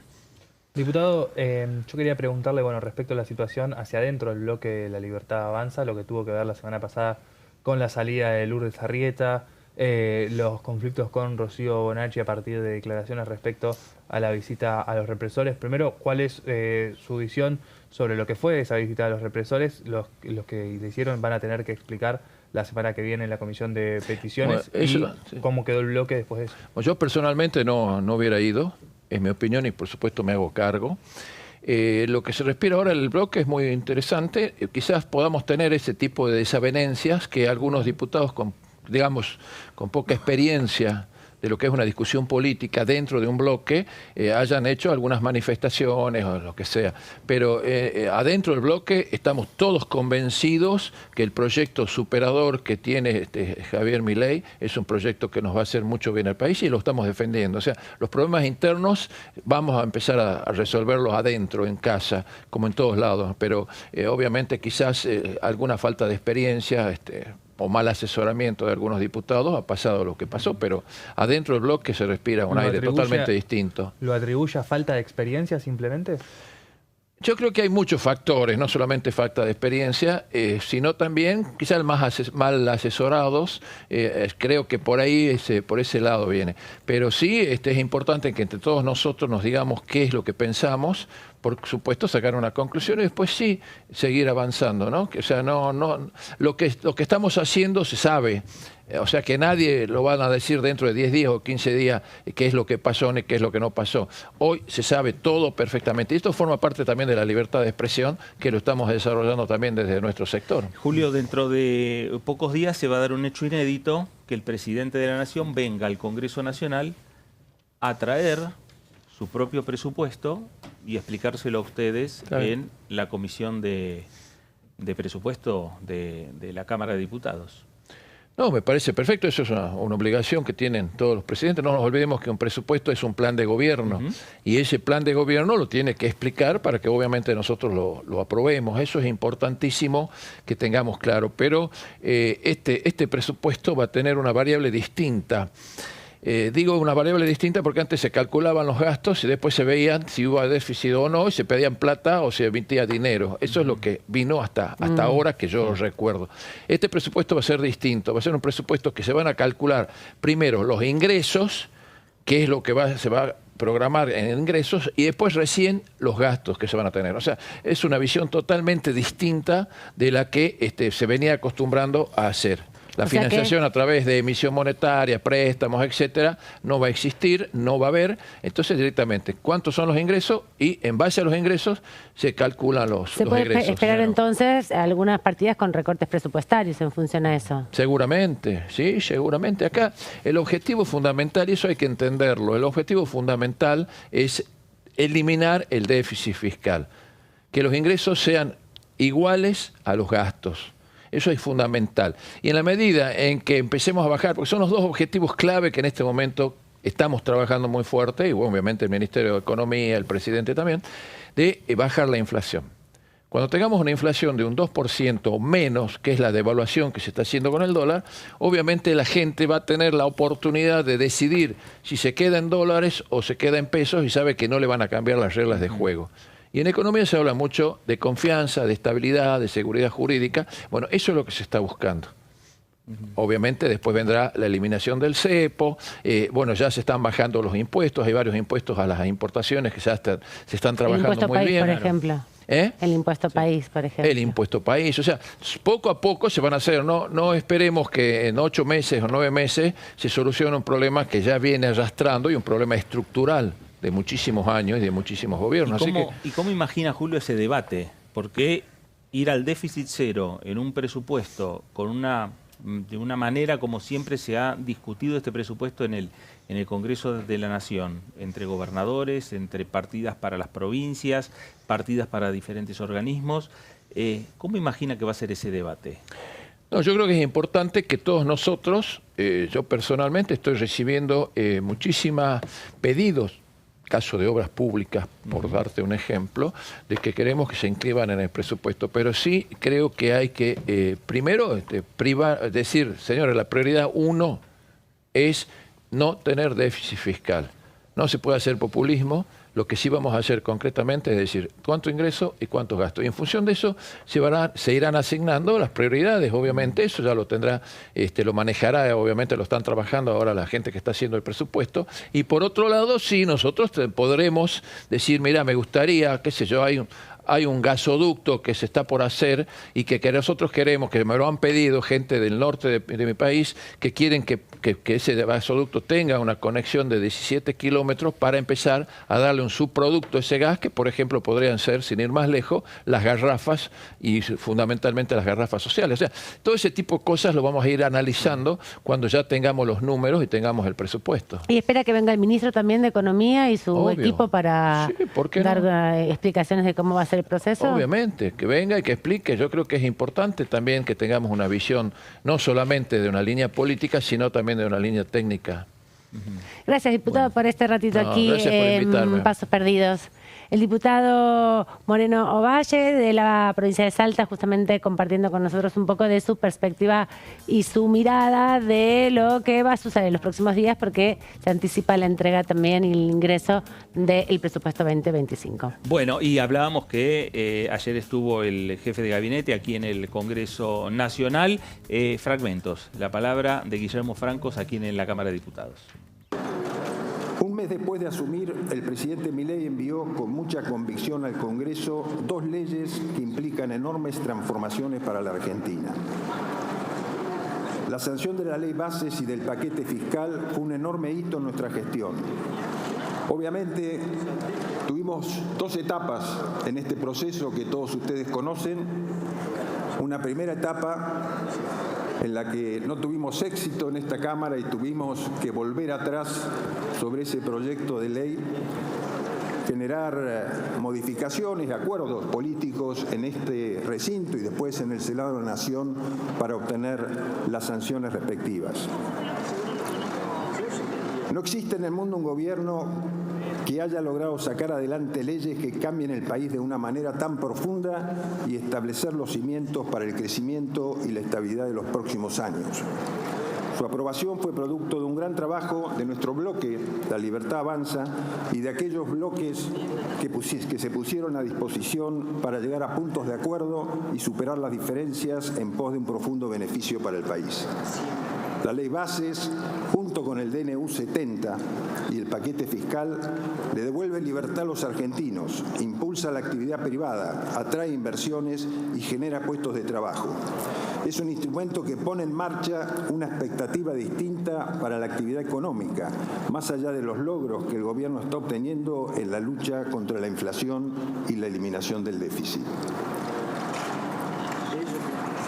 Diputado, yo quería preguntarle, bueno, respecto a la situación hacia adentro del bloque de La Libertad Avanza, lo que tuvo que ver la semana pasada con la salida de Lourdes Arrieta, los conflictos con Rocío Bonacci a partir de declaraciones respecto a la visita a los represores. Primero, ¿cuál es su visión sobre lo que fue esa visita a los represores? Los que le hicieron van a tener que explicar la semana que viene en la comisión de peticiones. Bueno, ¿cómo quedó el bloque después de eso? Yo personalmente no hubiera ido. Es mi opinión y por supuesto me hago cargo. Lo que se respira ahora en el bloque es muy interesante. Quizás podamos tener ese tipo de desavenencias que algunos diputados con poca experiencia de lo que es una discusión política dentro de un bloque, hayan hecho algunas manifestaciones o lo que sea. Pero adentro del bloque estamos todos convencidos que el proyecto superador que tiene Javier Milei es un proyecto que nos va a hacer mucho bien al país y lo estamos defendiendo. O sea, los problemas internos vamos a empezar a resolverlos adentro, en casa, como en todos lados. Pero obviamente quizás alguna falta de experiencia, o mal asesoramiento de algunos diputados, ha pasado lo que pasó, pero adentro del bloque se respira un aire totalmente distinto. ¿Lo atribuye a falta de experiencia simplemente? Yo creo que hay muchos factores, no solamente falta de experiencia, sino también quizás mal asesorados. Creo que por ahí, por ese lado viene. Pero sí es importante que entre todos nosotros nos digamos qué es lo que pensamos, por supuesto sacar una conclusión y después sí seguir avanzando, ¿no? O sea, lo que estamos haciendo se sabe. O sea que nadie lo van a decir dentro de 10 días o 15 días qué es lo que pasó ni qué es lo que no pasó. Hoy se sabe todo perfectamente. Y esto forma parte también de la libertad de expresión que lo estamos desarrollando también desde nuestro sector. Julio, dentro de pocos días se va a dar un hecho inédito, que el presidente de la Nación venga al Congreso Nacional a traer su propio presupuesto y explicárselo a ustedes en la Comisión de Presupuesto de la Cámara de Diputados. No, me parece perfecto, eso es una obligación que tienen todos los presidentes. No nos olvidemos que un presupuesto es un plan de gobierno y ese plan de gobierno lo tiene que explicar para que obviamente nosotros lo aprobemos. Eso es importantísimo que tengamos claro, pero este presupuesto va a tener una variable distinta. Digo una variable distinta porque antes se calculaban los gastos y después se veían si hubo déficit o no y se pedían plata o se emitía dinero. Eso es lo que vino hasta ahora que yo recuerdo. Este presupuesto va a ser distinto, va a ser un presupuesto que se van a calcular primero los ingresos, que es lo que se va a programar en ingresos, y después recién los gastos que se van a tener. O sea, es una visión totalmente distinta de la que se venía acostumbrando a hacer. La financiación a través de emisión monetaria, préstamos, etcétera, no va a existir, no va a haber. Entonces, directamente, ¿cuántos son los ingresos? Y en base a los ingresos se calculan los ingresos. ¿Se puede esperar entonces algunas partidas con recortes presupuestarios en función a eso? Seguramente, sí, seguramente. Acá el objetivo fundamental, y eso hay que entenderlo, el objetivo fundamental es eliminar el déficit fiscal. Que los ingresos sean iguales a los gastos. Eso es fundamental. Y en la medida en que empecemos a bajar, porque son los dos objetivos clave que en este momento estamos trabajando muy fuerte, y obviamente el Ministerio de Economía, el presidente también, de bajar la inflación. Cuando tengamos una inflación de un 2% o menos, que es la devaluación que se está haciendo con el dólar, obviamente la gente va a tener la oportunidad de decidir si se queda en dólares o se queda en pesos y sabe que no le van a cambiar las reglas de juego. Y en economía se habla mucho de confianza, de estabilidad, de seguridad jurídica. Bueno, eso es lo que se está buscando. Obviamente después vendrá la eliminación del cepo, bueno, ya se están bajando los impuestos, hay varios impuestos a las importaciones que ya se están trabajando muy bien. El impuesto país, por ejemplo. El impuesto país, por ejemplo. El impuesto país, o sea, poco a poco se van a hacer, no esperemos que en 8 meses o 9 meses se solucione un problema que ya viene arrastrando y un problema estructural de muchísimos años y de muchísimos gobiernos. ¿Y cómo imagina Julio ese debate? Porque ir al déficit cero en un presupuesto de una manera como siempre se ha discutido este presupuesto en el Congreso de la Nación, entre gobernadores, entre partidas para las provincias, partidas para diferentes organismos, ¿cómo imagina que va a ser ese debate? No, yo creo que es importante que todos nosotros, yo personalmente estoy recibiendo muchísimos pedidos, caso de obras públicas, por darte un ejemplo, de que queremos que se inscriban en el presupuesto. Pero sí creo que hay que, primero, decir, señores, la prioridad 1 es no tener déficit fiscal. No se puede hacer populismo. Lo que sí vamos a hacer concretamente es decir cuánto ingreso y cuánto gasto. Y en función de eso se irán asignando las prioridades. Obviamente eso ya lo tendrá, lo manejará, obviamente lo están trabajando ahora la gente que está haciendo el presupuesto. Y por otro lado, sí, nosotros podremos decir, mira, me gustaría, qué sé yo, hay un gasoducto que se está por hacer y que nosotros queremos, que me lo han pedido gente del norte de mi país, que quieren que ese gasoducto tenga una conexión de 17 kilómetros para empezar a darle un subproducto a ese gas, que por ejemplo podrían ser, sin ir más lejos, las garrafas y fundamentalmente las garrafas sociales. O sea, todo ese tipo de cosas lo vamos a ir analizando cuando ya tengamos los números y tengamos el presupuesto. Y espera que venga el ministro también de Economía y su equipo para dar explicaciones de cómo va a ser el proceso. Obviamente, que venga y que explique. Yo creo que es importante también que tengamos una visión no solamente de una línea política, sino también de una línea técnica. Gracias, diputado, por este ratito aquí en Pasos Perdidos. El diputado Moreno Ovalle de la provincia de Salta, justamente compartiendo con nosotros un poco de su perspectiva y su mirada de lo que va a suceder en los próximos días, porque se anticipa la entrega también y el ingreso del presupuesto 2025. Bueno, y hablábamos que ayer estuvo el jefe de gabinete aquí en el Congreso Nacional. Fragmentos, la palabra de Guillermo Francos aquí en la Cámara de Diputados. Un mes después de asumir, el presidente Milei envió con mucha convicción al Congreso 2 leyes que implican enormes transformaciones para la Argentina. La sanción de la ley Bases y del paquete fiscal fue un enorme hito en nuestra gestión. Obviamente, tuvimos 2 etapas en este proceso que todos ustedes conocen. Una primera etapa en la que no tuvimos éxito en esta Cámara y tuvimos que volver atrás sobre ese proyecto de ley, generar modificaciones, acuerdos políticos en este recinto y después en el Senado de la Nación para obtener las sanciones respectivas. No existe en el mundo un gobierno que haya logrado sacar adelante leyes que cambien el país de una manera tan profunda y establecer los cimientos para el crecimiento y la estabilidad de los próximos años. Su aprobación fue producto de un gran trabajo de nuestro bloque, La Libertad Avanza, y de aquellos bloques que se pusieron a disposición para llegar a puntos de acuerdo y superar las diferencias en pos de un profundo beneficio para el país. La ley Bases, junto con el DNU 70 y el paquete fiscal, le devuelve libertad a los argentinos, impulsa la actividad privada, atrae inversiones y genera puestos de trabajo. Es un instrumento que pone en marcha una expectativa distinta para la actividad económica, más allá de los logros que el gobierno está obteniendo en la lucha contra la inflación y la eliminación del déficit.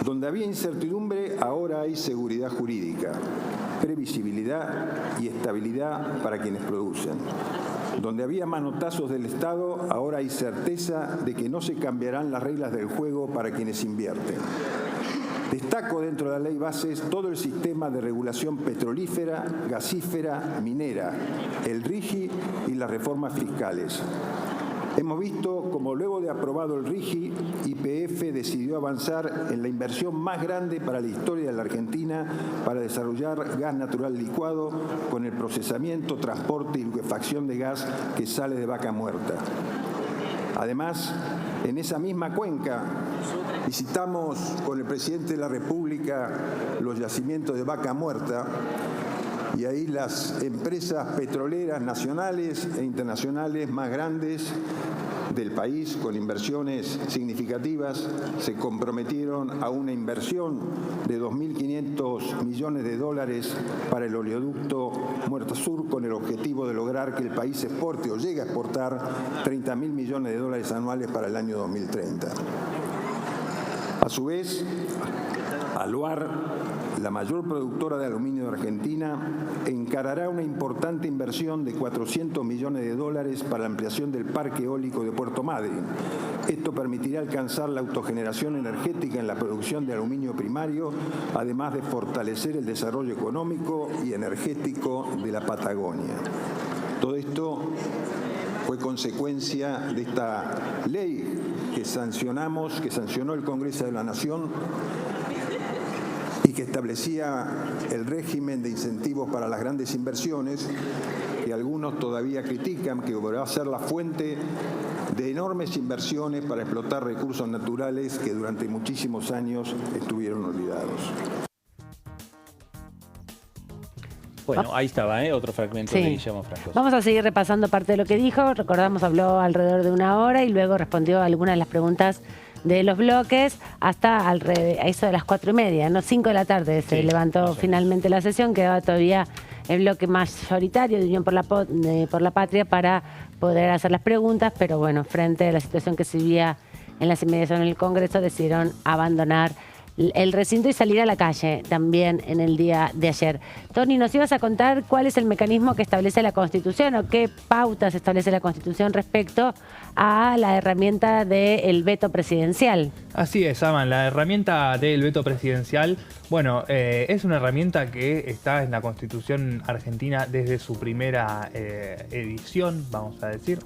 Donde había incertidumbre, ahora hay seguridad jurídica, previsibilidad y estabilidad para quienes producen. Donde había manotazos del Estado, ahora hay certeza de que no se cambiarán las reglas del juego para quienes invierten. Destaco dentro de la ley bases todo el sistema de regulación petrolífera, gasífera, minera, el RIGI y las reformas fiscales. Hemos visto como luego de aprobado el RIGI, YPF decidió avanzar en la inversión más grande para la historia de la Argentina para desarrollar gas natural licuado con el procesamiento, transporte y liquefacción de gas que sale de Vaca Muerta. Además, en esa misma cuenca visitamos con el presidente de la República los yacimientos de Vaca Muerta y ahí las empresas petroleras nacionales e internacionales más grandes del país, con inversiones significativas, se comprometieron a una inversión de 2.500 millones de dólares para el oleoducto Muerta Sur, con el objetivo de lograr que el país exporte o llegue a exportar 30.000 millones de dólares anuales para el año 2030. A su vez, Aluar, la mayor productora de aluminio de Argentina, encarará una importante inversión de 400 millones de dólares para la ampliación del parque eólico de Puerto Madryn. Esto permitirá alcanzar la autogeneración energética en la producción de aluminio primario, además de fortalecer el desarrollo económico y energético de la Patagonia. Todo esto fue consecuencia de esta ley que sancionó el Congreso de la Nación y que establecía el régimen de incentivos para las grandes inversiones, que algunos todavía critican, que va a ser la fuente de enormes inversiones para explotar recursos naturales que durante muchísimos años estuvieron olvidados. Bueno, ahí estaba, otro fragmento de Guillermo Francos. Vamos a seguir repasando parte de lo que dijo. Recordamos, habló alrededor de 1 hora y luego respondió a algunas de las preguntas de los bloques hasta a eso de las 4:30, ¿no? 5 de la tarde se levantó finalmente la sesión. Quedaba todavía el bloque mayoritario de Unión por la Patria para poder hacer las preguntas, pero bueno, frente a la situación que se vivía en las inmediaciones del Congreso, decidieron abandonar el recinto y salir a la calle también en el día de ayer. Tony, ¿nos ibas a contar cuál es el mecanismo que establece la Constitución o qué pautas establece la Constitución respecto a la herramienta del veto presidencial? Así es, Aman, la herramienta del veto presidencial, bueno, es una herramienta que está en la Constitución argentina desde su primera edición, vamos a decir.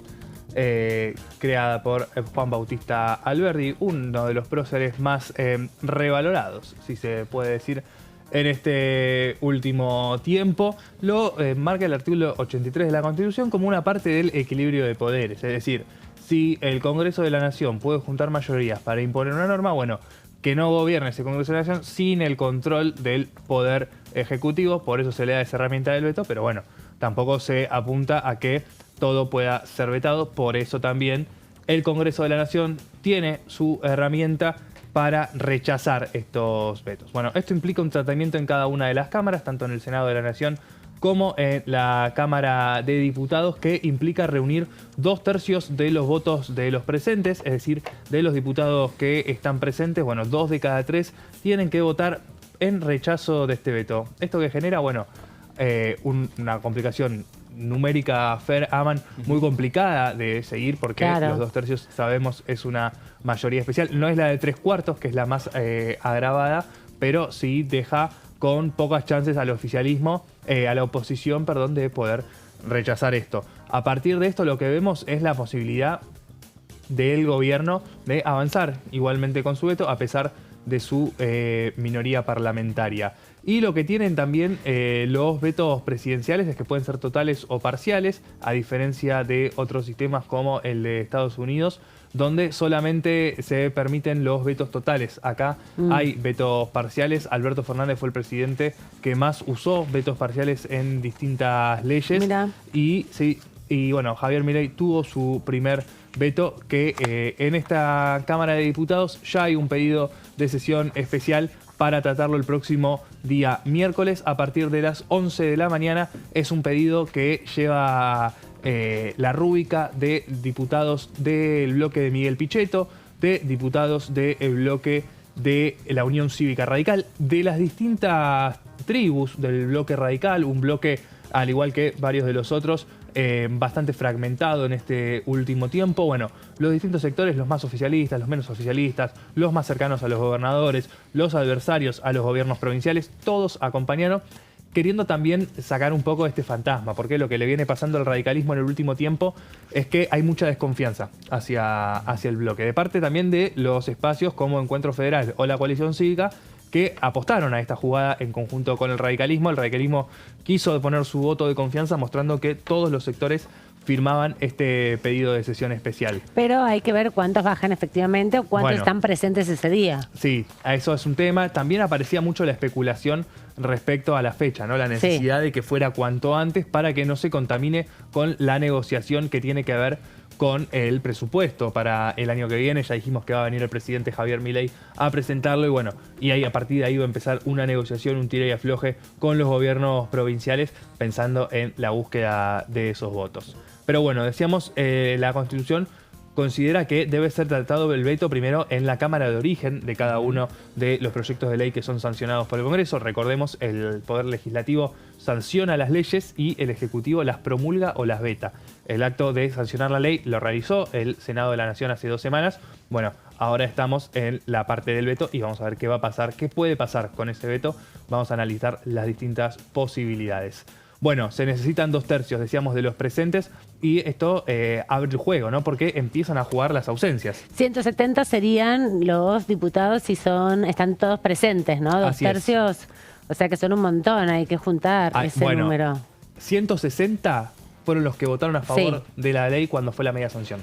Creada por Juan Bautista Alberdi, uno de los próceres más revalorados, si se puede decir, en este último tiempo. Lo marca el artículo 83 de la Constitución como una parte del equilibrio de poderes, es decir, si el Congreso de la Nación puede juntar mayorías para imponer una norma, bueno, que no gobierne ese Congreso de la Nación sin el control del Poder Ejecutivo, por eso se le da esa herramienta del veto, pero bueno, tampoco se apunta a que todo pueda ser vetado, por eso también el Congreso de la Nación tiene su herramienta para rechazar estos vetos. Bueno, esto implica un tratamiento en cada una de las cámaras, tanto en el Senado de la Nación como en la Cámara de Diputados, que implica reunir 2/3 de los votos de los presentes, es decir, de los diputados que están presentes, bueno, 2 de cada 3 tienen que votar en rechazo de este veto. Esto que genera, bueno, una complicación numérica, Aman, muy complicada de seguir, porque los 2/3, sabemos, es una mayoría especial. No es la de 3/4, que es la más agravada, pero sí deja con pocas chances al oficialismo, a la oposición, perdón, de poder rechazar esto. A partir de esto, lo que vemos es la posibilidad del gobierno de avanzar igualmente con su veto, a pesar de su minoría parlamentaria. Y lo que tienen también los vetos presidenciales es que pueden ser totales o parciales, a diferencia de otros sistemas como el de Estados Unidos, donde solamente se permiten los vetos totales. Acá hay vetos parciales. Alberto Fernández fue el presidente que más usó vetos parciales en distintas leyes. Mirá. Y bueno, Javier Milei tuvo su primer veto, que en esta Cámara de Diputados ya hay un pedido de sesión especial para tratarlo el próximo día miércoles a partir de las 11 de la mañana. Es un pedido que lleva la rúbrica de diputados del bloque de Miguel Pichetto, de diputados del bloque de la Unión Cívica Radical, de las distintas tribus del bloque radical, un bloque, al igual que varios de los otros, bastante fragmentado en este último tiempo. Bueno, los distintos sectores, los más oficialistas, los menos oficialistas, los más cercanos a los gobernadores, los adversarios a los gobiernos provinciales, todos acompañaron, queriendo también sacar un poco este fantasma, porque lo que le viene pasando al radicalismo en el último tiempo es que hay mucha desconfianza hacia el bloque, de parte también de los espacios como Encuentro Federal o la Coalición Cívica, que apostaron a esta jugada en conjunto con el radicalismo. El radicalismo quiso poner su voto de confianza, mostrando que todos los sectores firmaban este pedido de sesión especial. Pero hay que ver cuántos bajan efectivamente o cuántos están presentes ese día. Sí, eso es un tema. También aparecía mucho la especulación respecto a la fecha, ¿no? La necesidad de que fuera cuanto antes para que no se contamine con la negociación que tiene que ver con el presupuesto para el año que viene. Ya dijimos que va a venir el presidente Javier Milei a presentarlo y bueno, y ahí a partir de ahí va a empezar una negociación, un tira y afloje con los gobiernos provinciales pensando en la búsqueda de esos votos. Pero bueno, decíamos, la Constitución considera que debe ser tratado el veto primero en la Cámara de Origen de cada uno de los proyectos de ley que son sancionados por el Congreso. Recordemos, el Poder Legislativo sanciona las leyes y el Ejecutivo las promulga o las veta. El acto de sancionar la ley lo realizó el Senado de la Nación hace 2 semanas. Bueno, ahora estamos en la parte del veto y vamos a ver qué va a pasar, qué puede pasar con ese veto. Vamos a analizar las distintas posibilidades. Bueno, se necesitan 2/3, decíamos, de los presentes y esto abre el juego, ¿no? Porque empiezan a jugar las ausencias. 170 serían los diputados si están todos presentes, ¿no? 2/3, o sea que son un montón, hay que juntar ese número. 160 fueron los que votaron a favor de la ley cuando fue la media sanción.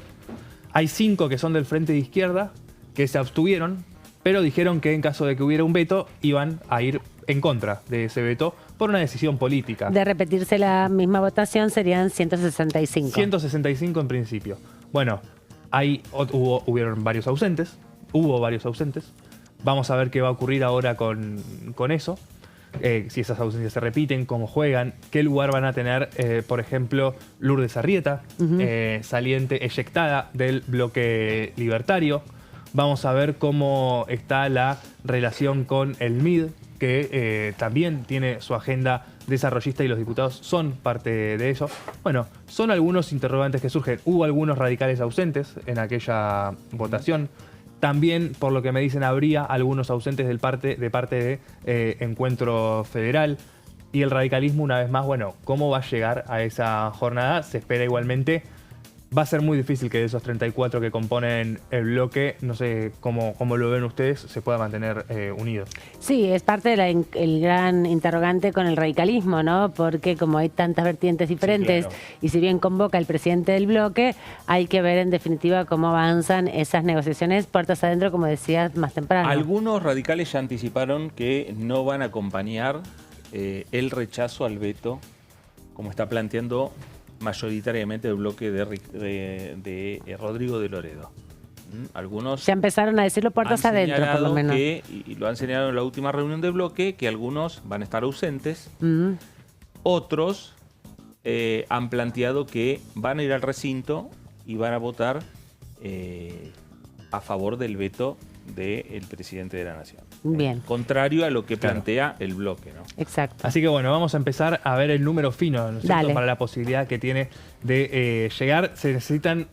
Hay 5 que son del Frente de Izquierda que se abstuvieron, pero dijeron que en caso de que hubiera un veto iban a ir en contra de ese veto por una decisión política. De repetirse la misma votación serían 165. 165 en principio. Bueno, hubieron varios ausentes, hubo varios ausentes. Vamos a ver qué va a ocurrir ahora con eso. Si esas ausencias se repiten, cómo juegan, qué lugar van a tener, por ejemplo, Lourdes Arrieta, saliente, eyectada del bloque libertario. Vamos a ver cómo está la relación con el MID, que también tiene su agenda desarrollista y los diputados son parte de ello. Bueno, son algunos interrogantes que surgen. Hubo algunos radicales ausentes en aquella votación. También, por lo que me dicen, habría algunos ausentes de parte de Encuentro Federal. Y el radicalismo, una vez más, bueno, ¿cómo va a llegar a esa jornada? Se espera igualmente. Va a ser muy difícil que de esos 34 que componen el bloque, no sé cómo lo ven ustedes, se pueda mantener unido. Sí, es parte del gran interrogante con el radicalismo, ¿no? Porque como hay tantas vertientes diferentes, sí, claro, y si bien convoca el presidente del bloque, hay que ver en definitiva cómo avanzan esas negociaciones puertas adentro, como decías más temprano. Algunos radicales ya anticiparon que no van a acompañar el rechazo al veto, como está planteando mayoritariamente el bloque de Rodrigo de Loredo. Algunos ya empezaron a decirlo puertas adentro, por lo menos. Y lo han señalado en la última reunión del bloque, que algunos van a estar ausentes. Otros han planteado que van a ir al recinto y van a votar a favor del veto del presidente de la Nación. Bien. Contrario a lo que plantea el bloque, ¿no? Exacto. Así que bueno, vamos a empezar a ver el número fino, ¿no es cierto?, para la posibilidad que tiene de llegar. Se necesitan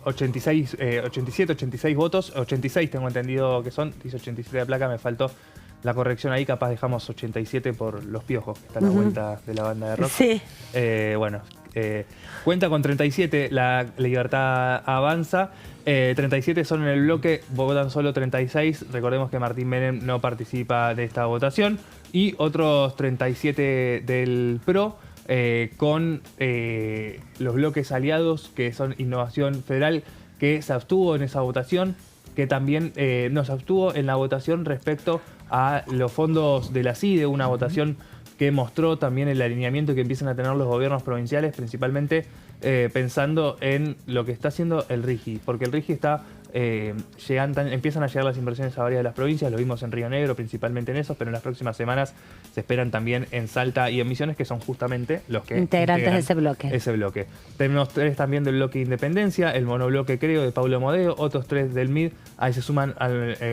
87, 86 votos. 86 tengo entendido que son. Dice 87 de placa, me faltó la corrección ahí. Capaz dejamos 87 por los piojos, que está a la vuelta de la banda de rock. Sí. Bueno, cuenta con 37 la Libertad Avanza. 37 son en el bloque, votan solo 36. Recordemos que Martín Menem no participa de esta votación. Y otros 37 del PRO, con los bloques aliados, que son Innovación Federal, que se abstuvo en esa votación, que también nos abstuvo en la votación respecto a los fondos de la CIDE, una votación que mostró también el alineamiento que empiezan a tener los gobiernos provinciales, principalmente pensando en lo que está haciendo el RIGI, porque el RIGI está empiezan a llegar las inversiones a varias de las provincias, lo vimos en Río Negro, principalmente en esos, pero en las próximas semanas se esperan también en Salta y en Misiones, que son justamente los que integrantes de ese bloque. Tenemos 3 también del bloque Independencia, el monobloque Creo de Paulo Modeo, otros 3 del MID, ahí se suman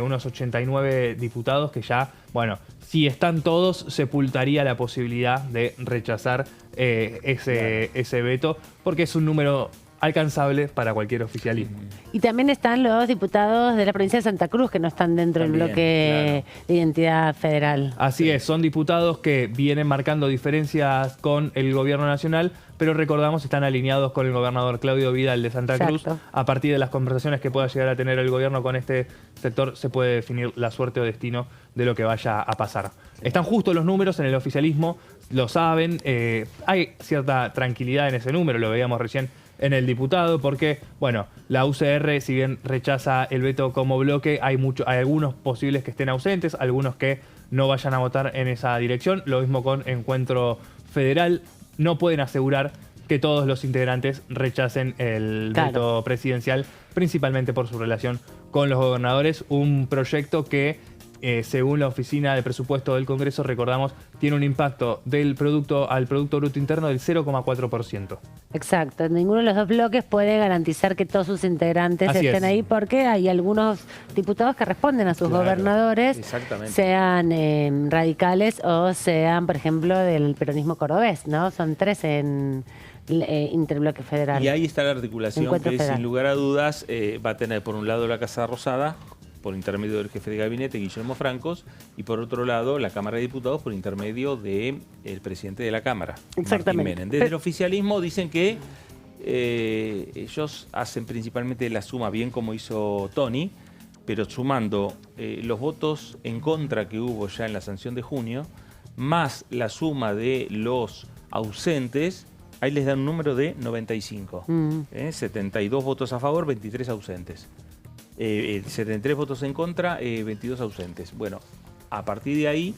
unos 89 diputados que ya, bueno, si están todos, sepultaría la posibilidad de rechazar ese veto, porque es un número alcanzable para cualquier oficialismo. Y también están los diputados de la provincia de Santa Cruz que no están dentro del bloque de identidad federal. Así es, son diputados que vienen marcando diferencias con el gobierno nacional, pero recordamos están alineados con el gobernador Claudio Vidal de Santa Cruz. A partir de las conversaciones que pueda llegar a tener el gobierno con este sector, se puede definir la suerte o destino de lo que vaya a pasar. Están justos los números en el oficialismo, lo saben, hay cierta tranquilidad en ese número, lo veíamos recién en el diputado, porque, bueno, la UCR, si bien rechaza el veto como bloque, hay algunos posibles que estén ausentes, algunos que no vayan a votar en esa dirección. Lo mismo con Encuentro Federal. No pueden asegurar que todos los integrantes rechacen el veto presidencial, principalmente por su relación con los gobernadores. Un proyecto que, según la Oficina de Presupuesto del Congreso, recordamos, tiene un impacto al Producto Bruto Interno del 0,4%. Exacto. Ninguno de los dos bloques puede garantizar que todos sus integrantes estén ahí, porque hay algunos diputados que responden a sus gobernadores, sean radicales o sean, por ejemplo, del peronismo cordobés, ¿no? Son 3 en Interbloque Federal. Y ahí está la articulación que, sin lugar a dudas, va a tener por un lado la Casa Rosada, por intermedio del jefe de gabinete, Guillermo Francos, y por otro lado la Cámara de Diputados por intermedio del presidente de la Cámara, Martín Menem. Desde el oficialismo dicen que ellos hacen principalmente la suma, bien como hizo Tony, pero sumando los votos en contra que hubo ya en la sanción de junio, más la suma de los ausentes, ahí les dan un número de 95. 72 votos a favor, 23 ausentes. 73 votos en contra, 22 ausentes. Bueno, a partir de ahí,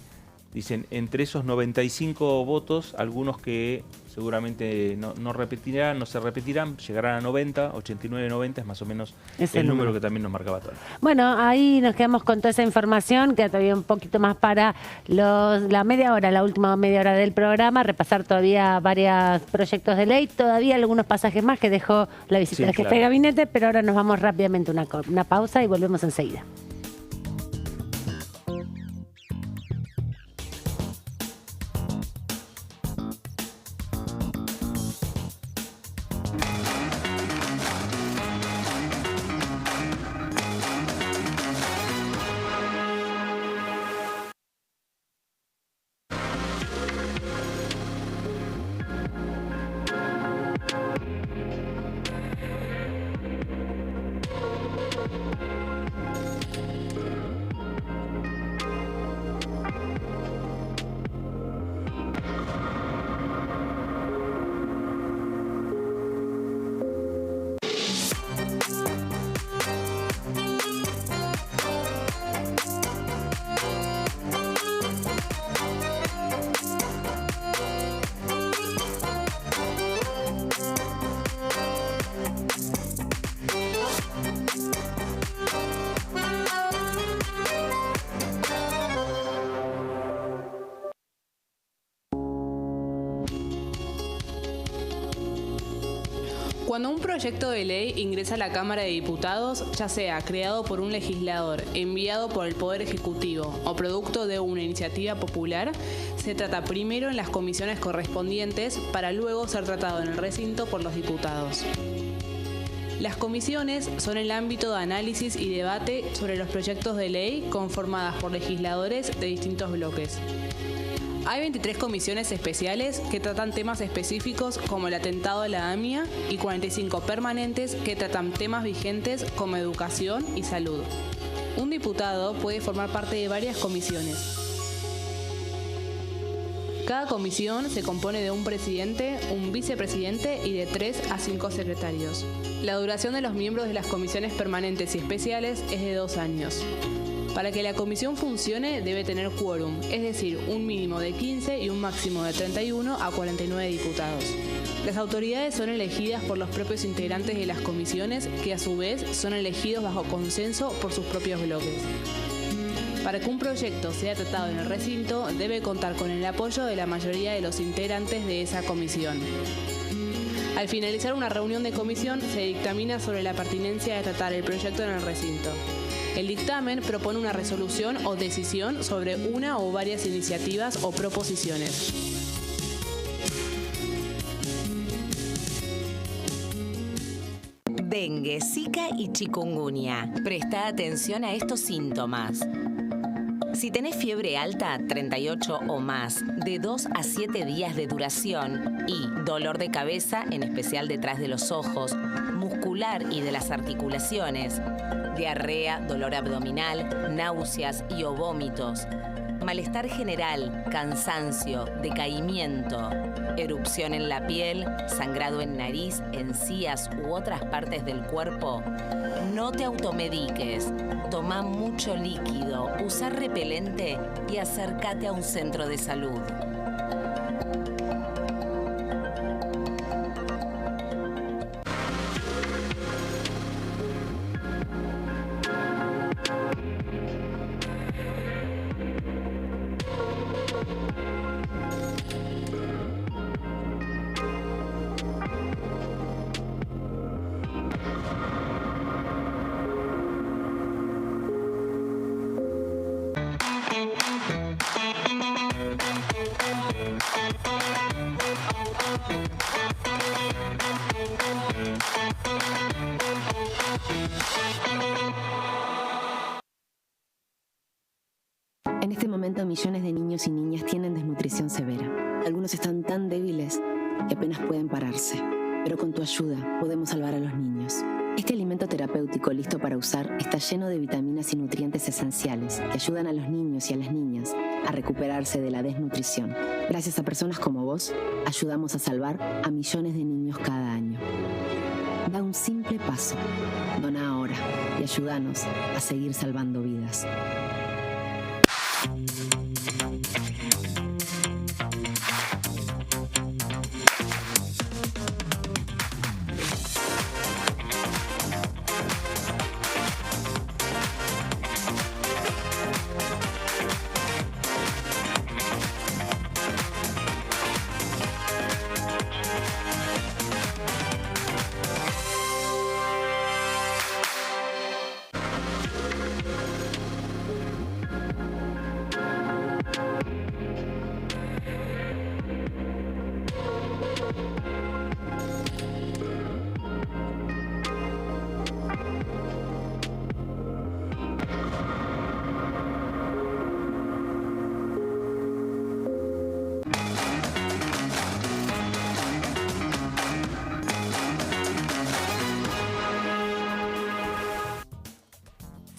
dicen, entre esos 95 votos, algunos que seguramente no se repetirán, llegarán a 90, 89, 90, es más o menos el número que también nos marcaba Tony. Bueno, ahí nos quedamos con toda esa información, queda todavía un poquito más para la última media hora del programa, repasar todavía varios proyectos de ley, todavía algunos pasajes más que dejó la visita del jefe de gabinete, pero ahora nos vamos rápidamente a una pausa y volvemos enseguida. Cuando un proyecto de ley ingresa a la Cámara de Diputados, ya sea creado por un legislador, enviado por el Poder Ejecutivo o producto de una iniciativa popular, se trata primero en las comisiones correspondientes para luego ser tratado en el recinto por los diputados. Las comisiones son el ámbito de análisis y debate sobre los proyectos de ley conformadas por legisladores de distintos bloques. Hay 23 comisiones especiales que tratan temas específicos como el atentado a la AMIA y 45 permanentes que tratan temas vigentes como educación y salud. Un diputado puede formar parte de varias comisiones. Cada comisión se compone de un presidente, un vicepresidente y de 3 a 5 secretarios. La duración de los miembros de las comisiones permanentes y especiales es de 2 años. Para que la comisión funcione debe tener quórum, es decir, un mínimo de 15 y un máximo de 31 a 49 diputados. Las autoridades son elegidas por los propios integrantes de las comisiones, que a su vez son elegidos bajo consenso por sus propios bloques. Para que un proyecto sea tratado en el recinto, debe contar con el apoyo de la mayoría de los integrantes de esa comisión. Al finalizar una reunión de comisión, se dictamina sobre la pertinencia de tratar el proyecto en el recinto. El dictamen propone una resolución o decisión sobre una o varias iniciativas o proposiciones. Dengue, Zika y chikungunya. Presta atención a estos síntomas. Si tenés fiebre alta, 38 o más, de 2 a 7 días de duración y dolor de cabeza, en especial detrás de los ojos, muscular y de las articulaciones, diarrea, dolor abdominal, náuseas y o vómitos, malestar general, cansancio, decaimiento, erupción en la piel, sangrado en nariz, encías u otras partes del cuerpo, no te automediques. Toma mucho líquido, usa repelente y acércate a un centro de salud. En este momento, millones de niños y niñas tienen desnutrición severa. Algunos están tan débiles que apenas pueden pararse. Pero con tu ayuda podemos salvar a los niños. Este alimento terapéutico listo para usar está lleno de vitaminas y nutrientes esenciales que ayudan a los niños y a las niñas a recuperarse de la desnutrición. Gracias a personas como vos, ayudamos a salvar a millones de niños cada año. Da un simple paso. Dona ahora y ayúdanos a seguir salvando vidas.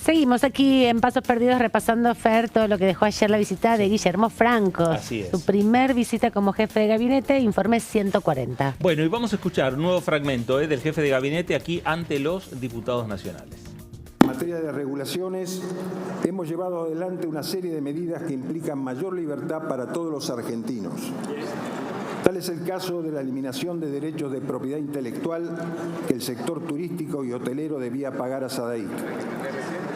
Seguimos aquí en Pasos Perdidos repasando, Fer, todo lo que dejó ayer la visita de Guillermo Franco. Así es. Su primer visita como jefe de gabinete, informe 140. Bueno, y vamos a escuchar un nuevo fragmento del jefe de gabinete aquí ante los diputados nacionales. En materia de regulaciones, hemos llevado adelante una serie de medidas que implican mayor libertad para todos los argentinos. Tal es el caso de la eliminación de derechos de propiedad intelectual que el sector turístico y hotelero debía pagar a SADAIC,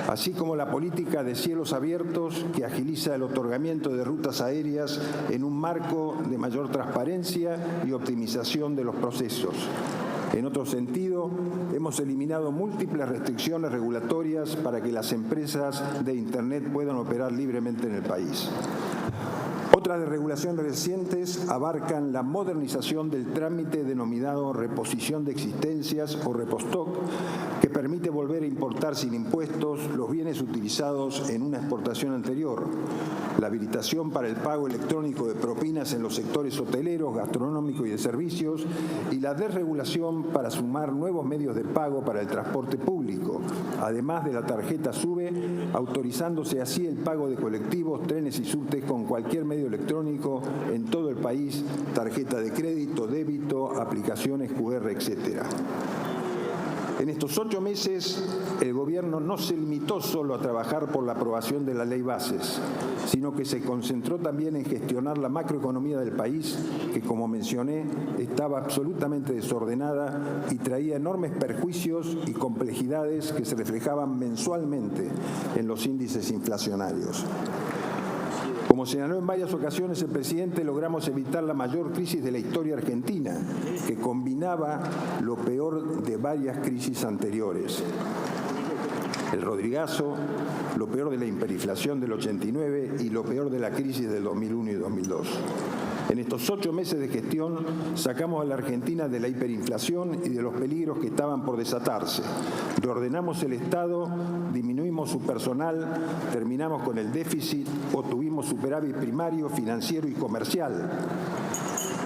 así como la política de cielos abiertos que agiliza el otorgamiento de rutas aéreas en un marco de mayor transparencia y optimización de los procesos. En otro sentido, hemos eliminado múltiples restricciones regulatorias para que las empresas de Internet puedan operar libremente en el país. Otras de regulación recientes abarcan la modernización del trámite denominado reposición de existencias o repostock, que permite volver a importar sin impuestos los bienes utilizados en una exportación anterior, la habilitación para el pago electrónico de propinas en los sectores hoteleros, gastronómico y de servicios, y la desregulación para sumar nuevos medios de pago para el transporte público, además de la tarjeta SUBE, autorizándose así el pago de colectivos, trenes y subtes con cualquier medio electrónico en todo el país, tarjeta de crédito, débito, aplicaciones QR, etc. En estos 8 meses, el gobierno no se limitó solo a trabajar por la aprobación de la ley Bases, sino que se concentró también en gestionar la macroeconomía del país, que, como mencioné, estaba absolutamente desordenada y traía enormes perjuicios y complejidades que se reflejaban mensualmente en los índices inflacionarios. Como señaló en varias ocasiones el presidente, logramos evitar la mayor crisis de la historia argentina, que combinaba lo peor de varias crisis anteriores. El Rodrigazo, lo peor de la hiperinflación del 89 y lo peor de la crisis del 2001 y 2002. En estos 8 meses de gestión sacamos a la Argentina de la hiperinflación y de los peligros que estaban por desatarse. Reordenamos el Estado, disminuimos su personal, terminamos con el déficit, obtuvimos superávit primario, financiero y comercial.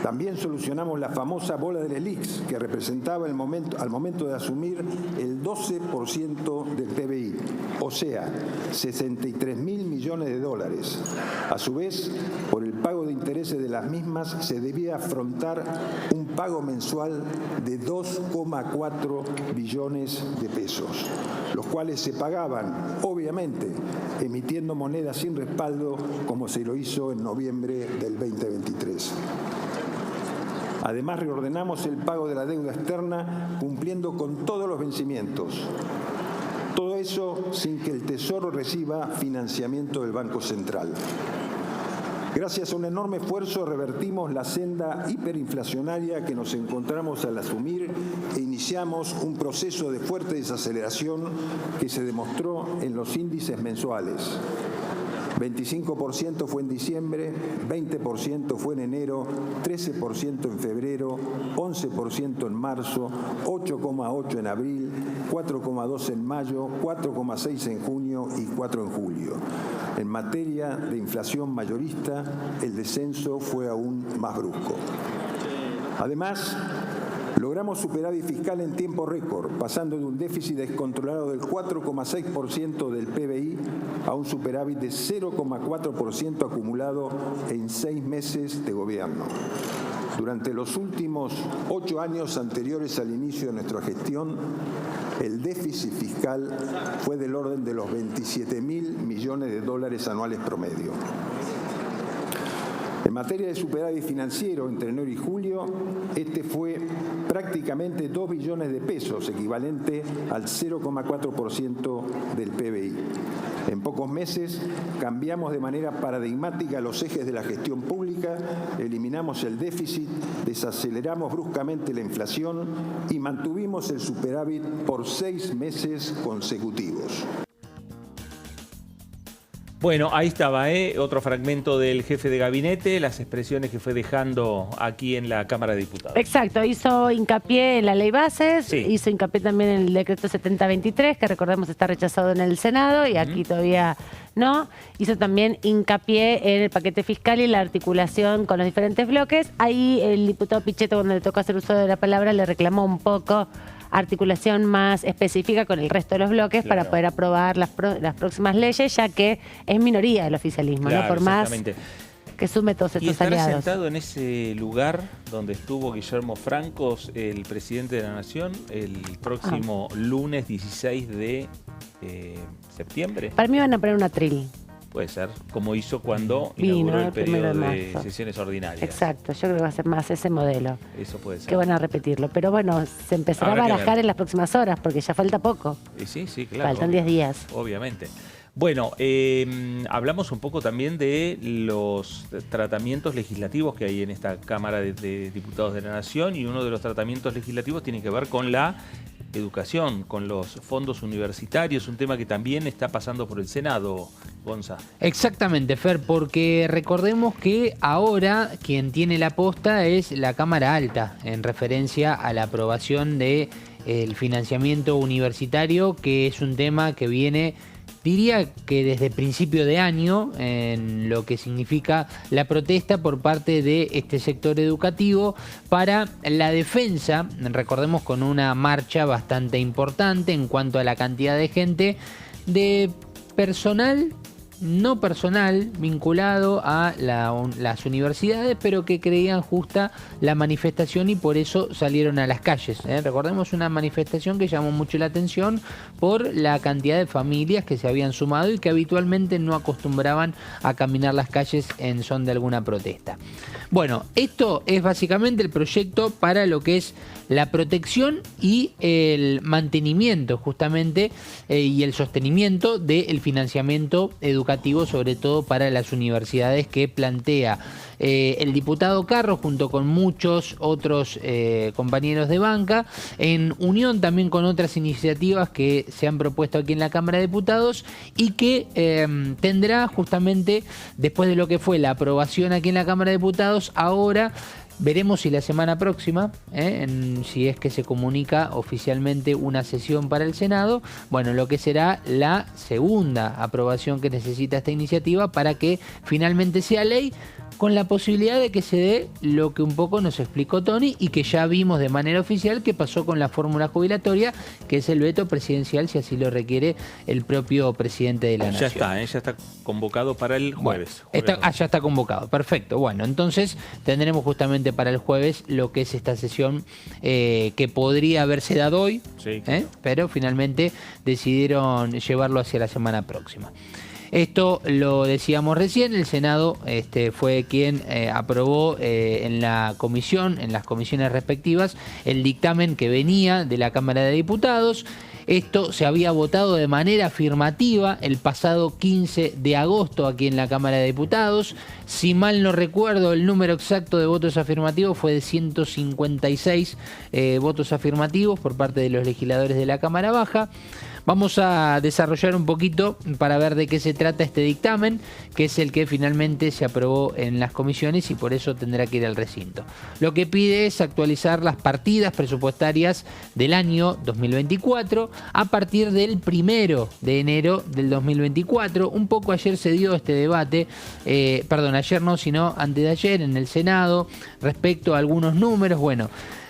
También solucionamos la famosa bola del ELIX, que representaba al momento de asumir el 12% del PBI, o sea, 63.000 millones de dólares. A su vez, por el pago de intereses de las mismas, se debía afrontar un pago mensual de 2,4 billones de pesos, los cuales se pagaban, obviamente, emitiendo monedas sin respaldo, como se lo hizo en noviembre del 2023. Además, reordenamos el pago de la deuda externa cumpliendo con todos los vencimientos. Todo eso sin que el Tesoro reciba financiamiento del Banco Central. Gracias a un enorme esfuerzo revertimos la senda hiperinflacionaria que nos encontramos al asumir e iniciamos un proceso de fuerte desaceleración que se demostró en los índices mensuales. 25% fue en diciembre, 20% fue en enero, 13% en febrero, 11% en marzo, 8,8% en abril, 4,2% en mayo, 4,6% en junio y 4% en julio. En materia de inflación mayorista, el descenso fue aún más brusco. Además, logramos superávit fiscal en tiempo récord, pasando de un déficit descontrolado del 4,6% del PBI a un superávit de 0,4% acumulado en 6 meses de gobierno. Durante los últimos 8 años anteriores al inicio de nuestra gestión, el déficit fiscal fue del orden de los 27.000 millones de dólares anuales promedio. En materia de superávit financiero entre enero y julio, este fue prácticamente 2 billones de pesos, equivalente al 0,4% del PBI. En pocos meses cambiamos de manera paradigmática los ejes de la gestión pública, eliminamos el déficit, desaceleramos bruscamente la inflación y mantuvimos el superávit por 6 meses consecutivos. Bueno, ahí estaba, otro fragmento del jefe de gabinete, las expresiones que fue dejando aquí en la Cámara de Diputados. Exacto, hizo hincapié en la ley Bases, sí. Hizo hincapié también en el decreto 7023, que recordemos está rechazado en el Senado y aquí todavía no. Hizo también hincapié en el paquete fiscal y la articulación con los diferentes bloques. Ahí el diputado Pichetto, cuando le tocó hacer uso de la palabra, le reclamó un poco articulación más específica con el resto de los bloques, claro, para poder aprobar las próximas leyes, ya que es minoría el oficialismo, claro, ¿no? Por más que sume todos estos aliados. ¿Y estará sentado en ese lugar donde estuvo Guillermo Francos, el presidente de la Nación, el próximo lunes 16 de septiembre? Para mí van a poner un atril. Puede ser, como hizo cuando inauguró el periodo de sesiones ordinarias. Exacto, yo creo que va a ser más ese modelo. Eso puede ser. Que van a repetirlo. Pero bueno, se empezará a barajar en las próximas horas, porque ya falta poco. Sí, claro. Faltan 10 días. Obviamente. Bueno, hablamos un poco también de los tratamientos legislativos que hay en esta Cámara de Diputados de la Nación, y uno de los tratamientos legislativos tiene que ver con la educación, con los fondos universitarios, un tema que también está pasando por el Senado, Gonza. Exactamente, Fer, porque recordemos que ahora quien tiene la posta es la Cámara Alta, en referencia a la aprobación del financiamiento universitario, que es un tema que viene, diría que desde principio de año, en lo que significa la protesta por parte de este sector educativo para la defensa, recordemos con una marcha bastante importante en cuanto a la cantidad de gente, de personal no personal, vinculado a las universidades, pero que creían justa la manifestación y por eso salieron a las calles. Recordemos una manifestación que llamó mucho la atención por la cantidad de familias que se habían sumado y que habitualmente no acostumbraban a caminar las calles en son de alguna protesta. Bueno, esto es básicamente el proyecto para lo que es la protección y el mantenimiento justamente y el sostenimiento del financiamiento educativo, sobre todo para las universidades, que plantea el diputado Carro junto con muchos otros compañeros de banca, en unión también con otras iniciativas que se han propuesto aquí en la Cámara de Diputados y que tendrá justamente, después de lo que fue la aprobación aquí en la Cámara de Diputados, ahora veremos si la semana próxima, si es que se comunica oficialmente una sesión para el Senado, bueno, lo que será la segunda aprobación que necesita esta iniciativa para que finalmente sea ley, con la posibilidad de que se dé lo que un poco nos explicó Tony y que ya vimos de manera oficial que pasó con la fórmula jubilatoria, que es el veto presidencial si así lo requiere el propio presidente de la Nación. Ya está convocado para el jueves. Ya está convocado, perfecto. Bueno, entonces tendremos justamente para el jueves lo que es esta sesión que podría haberse dado hoy, sí, pero finalmente decidieron llevarlo hacia la semana próxima. Esto lo decíamos recién, el Senado fue quien aprobó en la comisión, en las comisiones respectivas, el dictamen que venía de la Cámara de Diputados. Esto se había votado de manera afirmativa el pasado 15 de agosto aquí en la Cámara de Diputados. Si mal no recuerdo, el número exacto de votos afirmativos fue de 156 votos afirmativos por parte de los legisladores de la Cámara Baja. Vamos a desarrollar un poquito para ver de qué se trata este dictamen, que es el que finalmente se aprobó en las comisiones y por eso tendrá que ir al recinto. Lo que pide es actualizar las partidas presupuestarias del año 2024 a partir del 1 de enero del 2024. Un poco ayer se dio este debate, ayer no, sino antes de ayer en el Senado, respecto a algunos números. Bueno,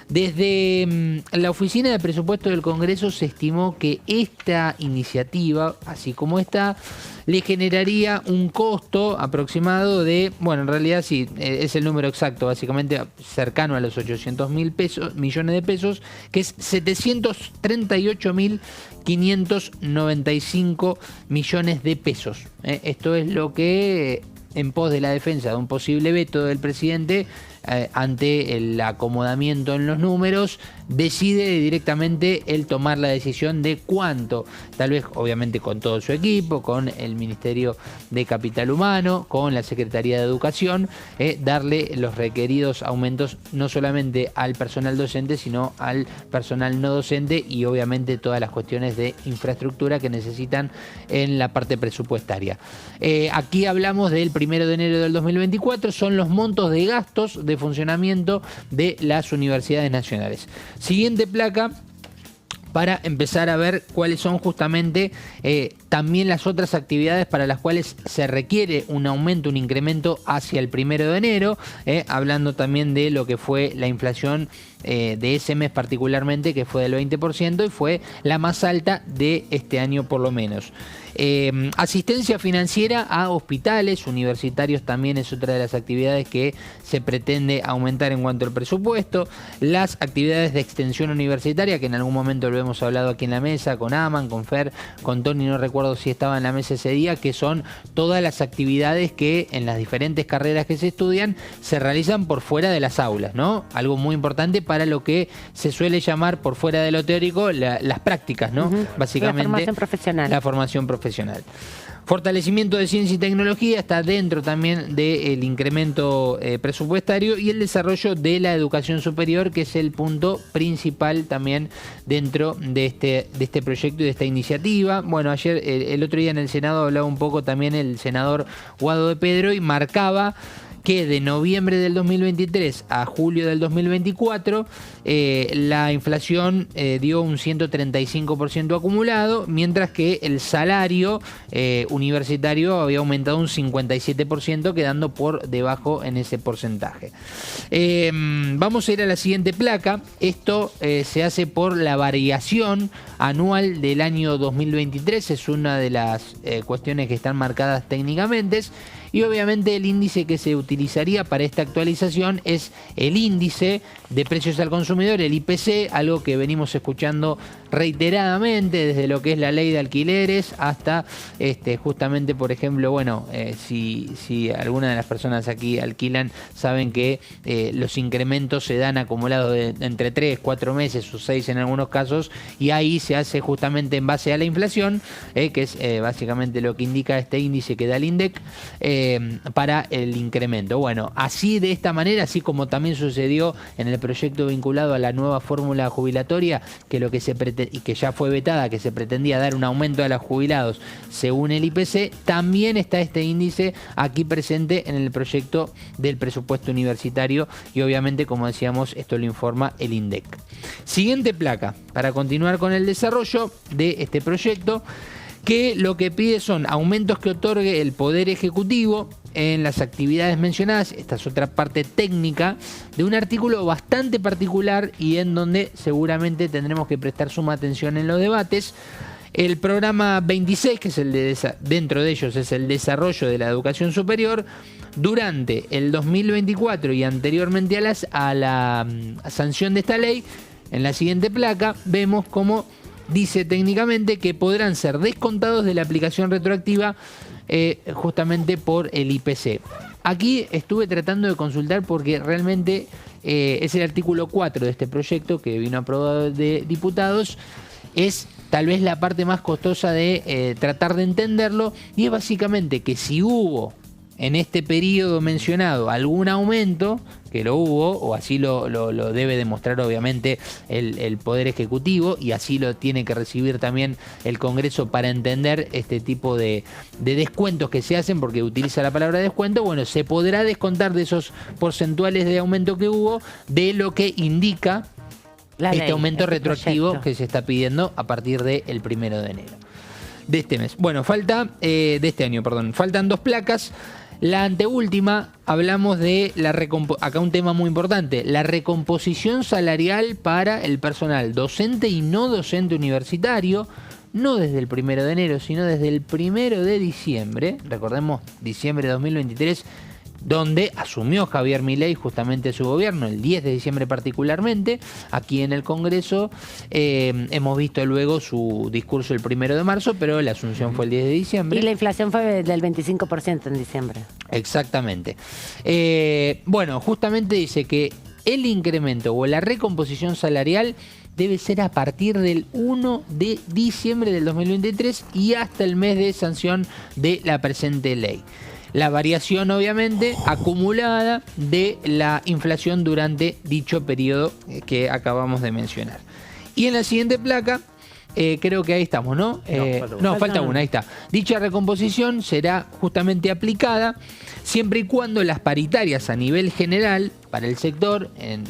desde la Oficina de Presupuesto del Congreso se estimó que esta iniciativa, así como está, le generaría un costo aproximado de, bueno, en realidad sí, es el número exacto, básicamente cercano a los 800 millones de pesos, que es 738.595 millones de pesos. Esto es lo que, en pos de la defensa de un posible veto del presidente, ante el acomodamiento en los números, decide directamente él tomar la decisión de cuánto, tal vez obviamente con todo su equipo, con el Ministerio de Capital Humano, con la Secretaría de Educación, darle los requeridos aumentos no solamente al personal docente, sino al personal no docente y obviamente todas las cuestiones de infraestructura que necesitan en la parte presupuestaria. Aquí hablamos del 1 de enero del 2024, son los montos de gastos de funcionamiento de las universidades nacionales. Siguiente placa, para empezar a ver cuáles son justamente también las otras actividades para las cuales se requiere un aumento, un incremento hacia el 1 de enero, hablando también de lo que fue la inflación de ese mes particularmente, que fue del 20% y fue la más alta de este año por lo menos. Asistencia financiera a hospitales universitarios también es otra de las actividades que se pretende aumentar en cuanto al presupuesto. Las actividades de extensión universitaria, que en algún momento lo hemos hablado aquí en la mesa, con Aman, con Fer, con Tony, no recuerdo si estaba en la mesa ese día, que son todas las actividades que en las diferentes carreras que se estudian se realizan por fuera de las aulas, ¿no? Algo muy importante para lo que se suele llamar por fuera de lo teórico las prácticas, ¿no? Básicamente la formación profesional. La formación profesional. Fortalecimiento de ciencia y tecnología está dentro también del incremento presupuestario, y el desarrollo de la educación superior, que es el punto principal también dentro de este proyecto y de esta iniciativa. Bueno, ayer, el otro día en el Senado hablaba un poco también el senador Guado de Pedro y marcaba que de noviembre del 2023 a julio del 2024 la inflación dio un 135% acumulado, mientras que el salario universitario había aumentado un 57%, quedando por debajo en ese porcentaje. Vamos a ir a la siguiente placa. Esto se hace por la variación anual del año 2023, es una de las cuestiones que están marcadas técnicamente. Y obviamente el índice que se utilizaría para esta actualización es el índice de precios al consumidor, el IPC, algo que venimos escuchando reiteradamente desde lo que es la ley de alquileres hasta justamente, por ejemplo, bueno, si alguna de las personas aquí alquilan, saben que los incrementos se dan acumulados entre 3, 4 meses o 6 en algunos casos, y ahí se hace justamente en base a la inflación, que es básicamente lo que indica este índice que da el INDEC, para el incremento. Bueno, así de esta manera, así como también sucedió en el proyecto vinculado a la nueva fórmula jubilatoria, que lo que se y que ya fue vetada, que se pretendía dar un aumento a los jubilados según el IPC, también está este índice aquí presente en el proyecto del presupuesto universitario, y obviamente, como decíamos, esto lo informa el INDEC. Siguiente placa, para continuar con el desarrollo de este proyecto, que lo que pide son aumentos que otorgue el Poder Ejecutivo en las actividades mencionadas. Esta es otra parte técnica de un artículo bastante particular y en donde seguramente tendremos que prestar suma atención en los debates. El programa 26, que es dentro de ellos es el desarrollo de la educación superior, durante el 2024 y anteriormente a la sanción de esta ley, en la siguiente placa vemos cómo dice técnicamente que podrán ser descontados de la aplicación retroactiva justamente por el IPC. Aquí estuve tratando de consultar porque realmente es el artículo 4 de este proyecto que vino aprobado de diputados. Es tal vez la parte más costosa de tratar de entenderlo, y es básicamente que si hubo en este periodo mencionado algún aumento, que lo hubo, o así lo debe demostrar obviamente el Poder Ejecutivo, y así lo tiene que recibir también el Congreso para entender este tipo de descuentos que se hacen, porque utiliza la palabra descuento. Bueno, se podrá descontar de esos porcentuales de aumento que hubo de lo que indica este aumento retroactivo proyecto que se está pidiendo a partir del 1 de enero de este mes. Bueno, de este año, perdón. Faltan 2 placas. La anteúltima, hablamos de acá un tema muy importante, la recomposición salarial para el personal docente y no docente universitario, no desde el 1 de enero, sino desde el 1 de diciembre, recordemos diciembre de 2023, donde asumió Javier Milei justamente su gobierno, el 10 de diciembre particularmente. Aquí en el Congreso hemos visto luego su discurso el 1 de marzo, pero la asunción fue el 10 de diciembre. Y la inflación fue del 25% en diciembre. Exactamente. Bueno, justamente dice que el incremento o la recomposición salarial debe ser a partir del 1 de diciembre del 2023 y hasta el mes de sanción de la presente ley. La variación, obviamente, acumulada de la inflación durante dicho periodo que acabamos de mencionar. Y en la siguiente placa, creo que ahí estamos, ¿no? Falta una, ahí está. Dicha recomposición será justamente aplicada siempre y cuando las paritarias a nivel general para el sector, en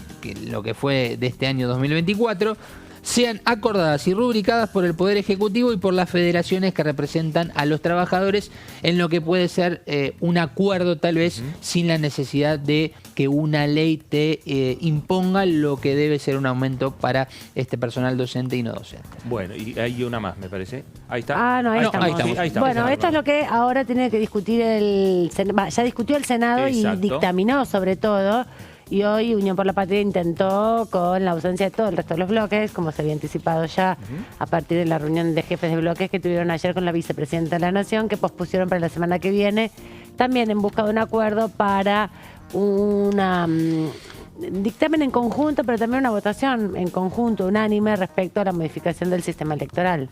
lo que fue de este año 2024, sean acordadas y rubricadas por el Poder Ejecutivo y por las federaciones que representan a los trabajadores, en lo que puede ser un acuerdo tal vez sin la necesidad de que una ley te imponga lo que debe ser un aumento para este personal docente y no docente. Bueno, y hay una más, me parece. Ahí está. Ahí estamos. Sí, ahí estamos. Bueno, esto es lo que ahora tiene que discutir ya discutió el Senado. Exacto. Y dictaminó sobre todo. Y hoy Unión por la Patria intentó, con la ausencia de todo el resto de los bloques, como se había anticipado ya a partir de la reunión de jefes de bloques que tuvieron ayer con la vicepresidenta de la Nación, que pospusieron para la semana que viene, también en busca de un acuerdo para un dictamen en conjunto, pero también una votación en conjunto, unánime, respecto a la modificación del sistema electoral.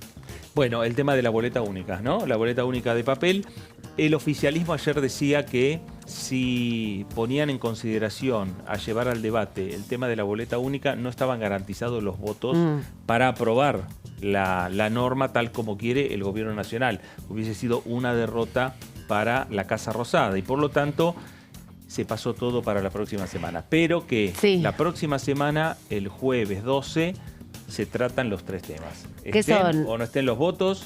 Bueno, el tema de la boleta única, ¿no? La boleta única de papel. El oficialismo ayer decía que si ponían en consideración a llevar al debate el tema de la boleta única, no estaban garantizados los votos para aprobar la norma tal como quiere el gobierno nacional. Hubiese sido una derrota para la Casa Rosada y por lo tanto se pasó todo para la próxima semana. Pero que la próxima semana, el jueves 12, se tratan los 3 temas. ¿Qué son? O no estén los votos.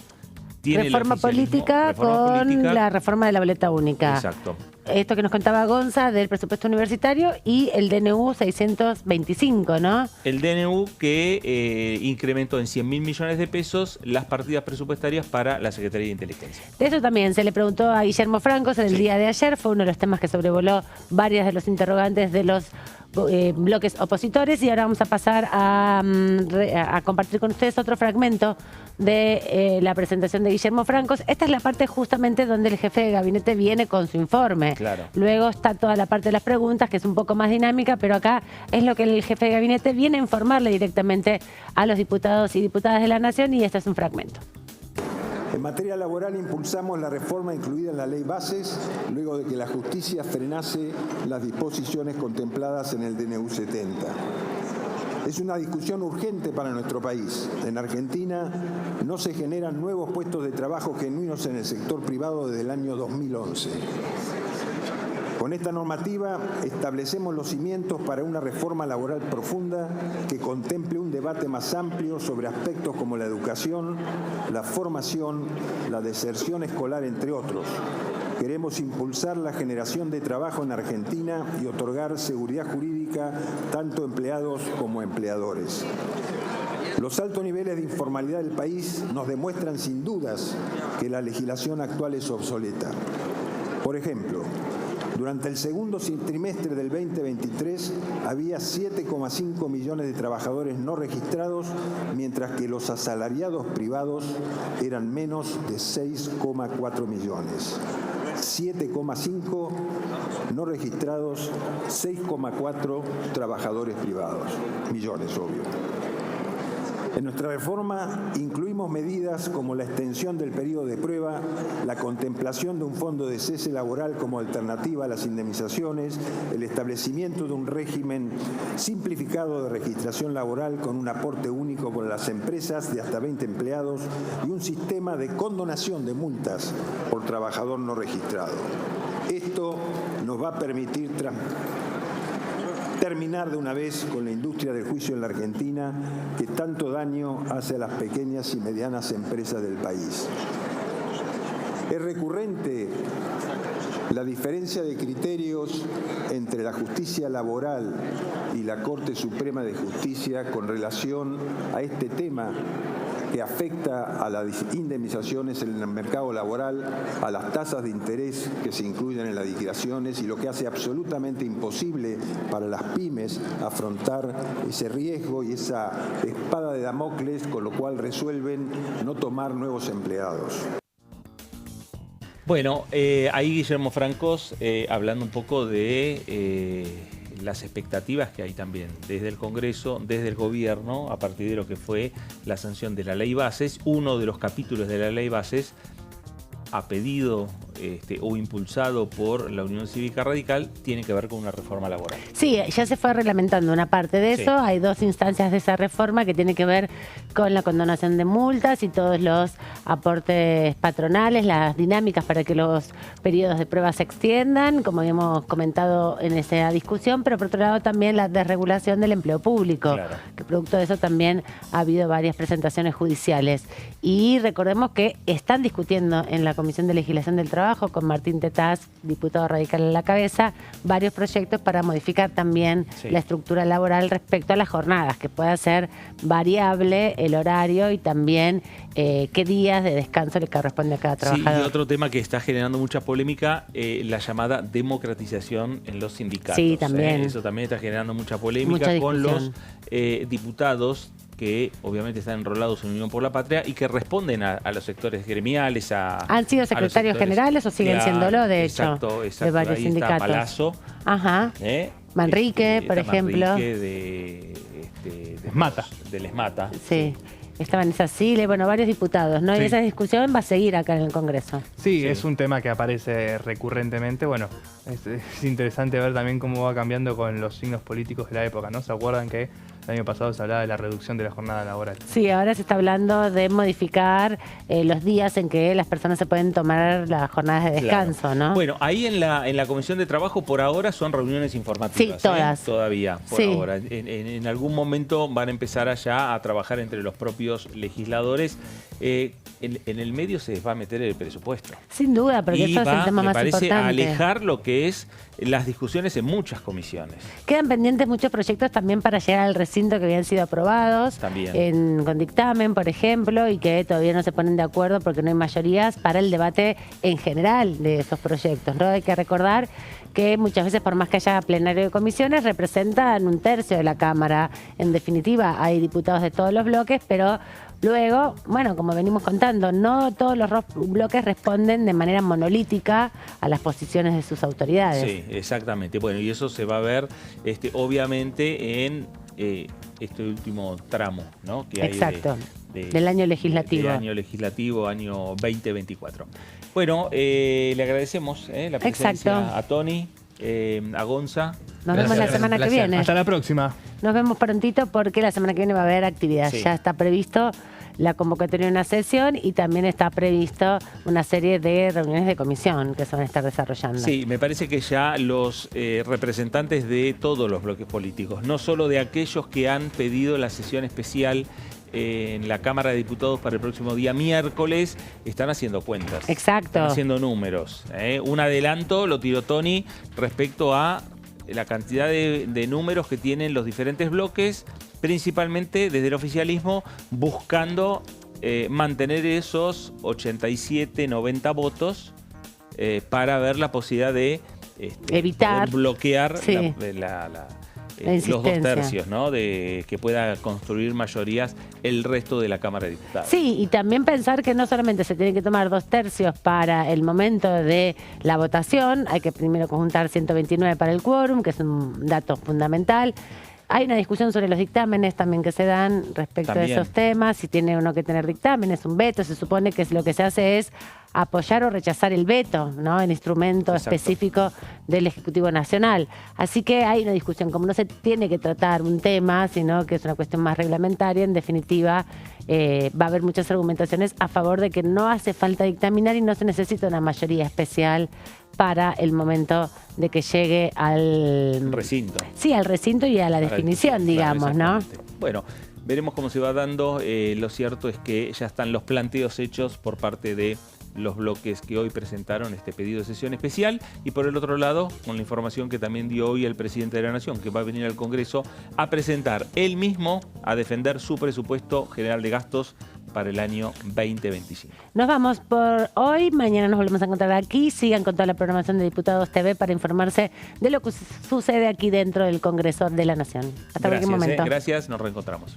Reforma política con la reforma de la boleta única. Exacto. Esto que nos contaba Gonza del presupuesto universitario y el DNU 625, ¿no? El DNU que incrementó en 100.000 millones de pesos las partidas presupuestarias para la Secretaría de Inteligencia. De eso también se le preguntó a Guillermo Francos en el día de ayer. Fue uno de los temas que sobrevoló varias de los interrogantes de los bloques opositores, y ahora vamos a pasar a compartir con ustedes otro fragmento de la presentación de Guillermo Francos. Esta es la parte justamente donde el jefe de gabinete viene con su informe. Claro. Luego está toda la parte de las preguntas, que es un poco más dinámica, pero acá es lo que el jefe de gabinete viene a informarle directamente a los diputados y diputadas de la Nación, y este es un fragmento. En materia laboral impulsamos la reforma incluida en la Ley Bases, luego de que la justicia frenase las disposiciones contempladas en el DNU 70. Es una discusión urgente para nuestro país. En Argentina no se generan nuevos puestos de trabajo genuinos en el sector privado desde el año 2011. Con esta normativa establecemos los cimientos para una reforma laboral profunda que contemple un debate más amplio sobre aspectos como la educación, la formación, la deserción escolar, entre otros. Queremos impulsar la generación de trabajo en Argentina y otorgar seguridad jurídica tanto a empleados como a empleadores. Los altos niveles de informalidad del país nos demuestran sin dudas que la legislación actual es obsoleta. Por ejemplo, durante el segundo trimestre del 2023 había 7,5 millones de trabajadores no registrados, mientras que los asalariados privados eran menos de 6,4 millones. 7,5 no registrados, 6,4 trabajadores privados. Millones, obvio. En nuestra reforma incluimos medidas como la extensión del periodo de prueba, la contemplación de un fondo de cese laboral como alternativa a las indemnizaciones, el establecimiento de un régimen simplificado de registración laboral con un aporte único para las empresas de hasta 20 empleados y un sistema de condonación de multas por trabajador no registrado. Esto nos va a permitir terminar de una vez con la industria del juicio en la Argentina, que tanto daño hace a las pequeñas y medianas empresas del país. Es recurrente la diferencia de criterios entre la justicia laboral y la Corte Suprema de Justicia con relación a este tema que afecta a las indemnizaciones en el mercado laboral, a las tasas de interés que se incluyen en las liquidaciones, y lo que hace absolutamente imposible para las pymes afrontar ese riesgo y esa espada de Damocles, con lo cual resuelven no tomar nuevos empleados. Bueno, ahí Guillermo Francos hablando un poco de las expectativas que hay también desde el Congreso, desde el Gobierno, a partir de lo que fue la sanción de la Ley Bases. Uno de los capítulos de la Ley Bases, a pedido o impulsado por la Unión Cívica Radical, tiene que ver con una reforma laboral. Sí, ya se fue reglamentando una parte de eso. Hay 2 instancias de esa reforma que tiene que ver con la condonación de multas y todos los aportes patronales, las dinámicas para que los periodos de prueba se extiendan, como habíamos comentado en esa discusión, pero por otro lado también la desregulación del empleo público, que producto de eso también ha habido varias presentaciones judiciales. Y recordemos que están discutiendo en la Comisión de Legislación del Trabajo, con Martín Tetaz, diputado radical a la cabeza, varios proyectos para modificar también la estructura laboral respecto a las jornadas, que pueda ser variable el horario y también qué días de descanso le corresponde a cada trabajador. Sí, y otro tema que está generando mucha polémica, la llamada democratización en los sindicatos. Sí, también. Eso también está generando mucha polémica con los diputados que obviamente están enrolados en Unión por la Patria y que responden a los sectores gremiales. ¿Han sido secretarios generales o siguen siéndolo, de hecho? Exacto. De varios ahí sindicatos. Está Palazzo. Ajá. Manrique, por ejemplo. Manrique de Esmata. Del Esmata. Sí. Estaban esas siglas, bueno, varios diputados, ¿no? Y esa discusión va a seguir acá en el Congreso. Sí, es un tema que aparece recurrentemente. Bueno, es interesante ver también cómo va cambiando con los signos políticos de la época, ¿no? ¿Se acuerdan que El año pasado se hablaba de la reducción de la jornada laboral. Sí, ahora se está hablando de modificar los días en que las personas se pueden tomar las jornadas de descanso, claro, ¿no? Bueno, ahí en la Comisión de Trabajo por ahora son reuniones informativas. Sí, todas. Todavía, por Sí. ahora. En algún momento van a empezar allá a trabajar entre los propios legisladores. En el medio se les va a meter el presupuesto. Sin duda, porque eso es el tema más importante. Me parece alejar lo que es las discusiones en muchas comisiones. Quedan pendientes muchos proyectos también para llegar al recinto que habían sido aprobados con dictamen, por ejemplo, y que todavía no se ponen de acuerdo porque no hay mayorías para el debate en general de esos proyectos, ¿no? Hay que recordar que muchas veces, por más que haya plenario de comisiones, representan 1/3 de la Cámara. En definitiva, hay diputados de todos los bloques, pero luego, bueno, como venimos contando, no todos los bloques responden de manera monolítica a las posiciones de sus autoridades. Sí, exactamente. Bueno, y eso se va a ver obviamente en este último tramo, ¿no? Que hay del año legislativo. Del año legislativo, año 2024. Bueno, le agradecemos la presencia a Tony, a Gonza. Nos vemos la semana que viene. Hasta la próxima. Nos vemos prontito porque la semana que viene va a haber actividad. Sí. Ya está previsto la convocatoria de una sesión y también está previsto una serie de reuniones de comisión que se van a estar desarrollando. Sí, me parece que ya los representantes de todos los bloques políticos, no solo de aquellos que han pedido la sesión especial en la Cámara de Diputados para el próximo día miércoles, están haciendo cuentas. Exacto. Están haciendo números. Un adelanto lo tiró Tony respecto a la cantidad de números que tienen los diferentes bloques, principalmente desde el oficialismo, buscando mantener esos 87, 90 votos para ver la posibilidad de evitar bloquear los 2 tercios, ¿no? De que pueda construir mayorías el resto de la Cámara de Diputados. Sí, y también pensar que no solamente se tienen que tomar 2 tercios para el momento de la votación, hay que primero conjuntar 129 para el quórum, que es un dato fundamental. Hay una discusión sobre los dictámenes también que se dan respecto a esos temas, si tiene uno que tener dictámenes, un veto, se supone que lo que se hace es apoyar o rechazar el veto, ¿no? El instrumento específico del Ejecutivo Nacional. Así que hay una discusión, como no se tiene que tratar un tema, sino que es una cuestión más reglamentaria, en definitiva va a haber muchas argumentaciones a favor de que no hace falta dictaminar y no se necesita una mayoría especial para el momento de que llegue al recinto. Sí, al recinto y a la definición, digamos, ¿no? Bueno, veremos cómo se va dando. Lo cierto es que ya están los planteos hechos por parte de los bloques que hoy presentaron este pedido de sesión especial, y por el otro lado, con la información que también dio hoy el presidente de la Nación, que va a venir al Congreso a presentar él mismo, a defender su presupuesto general de gastos para el año 2025. Nos vamos por hoy, mañana nos volvemos a encontrar aquí. Sigan con toda la programación de Diputados TV para informarse de lo que sucede aquí dentro del Congreso de la Nación. Hasta cualquier momento. Gracias, nos reencontramos.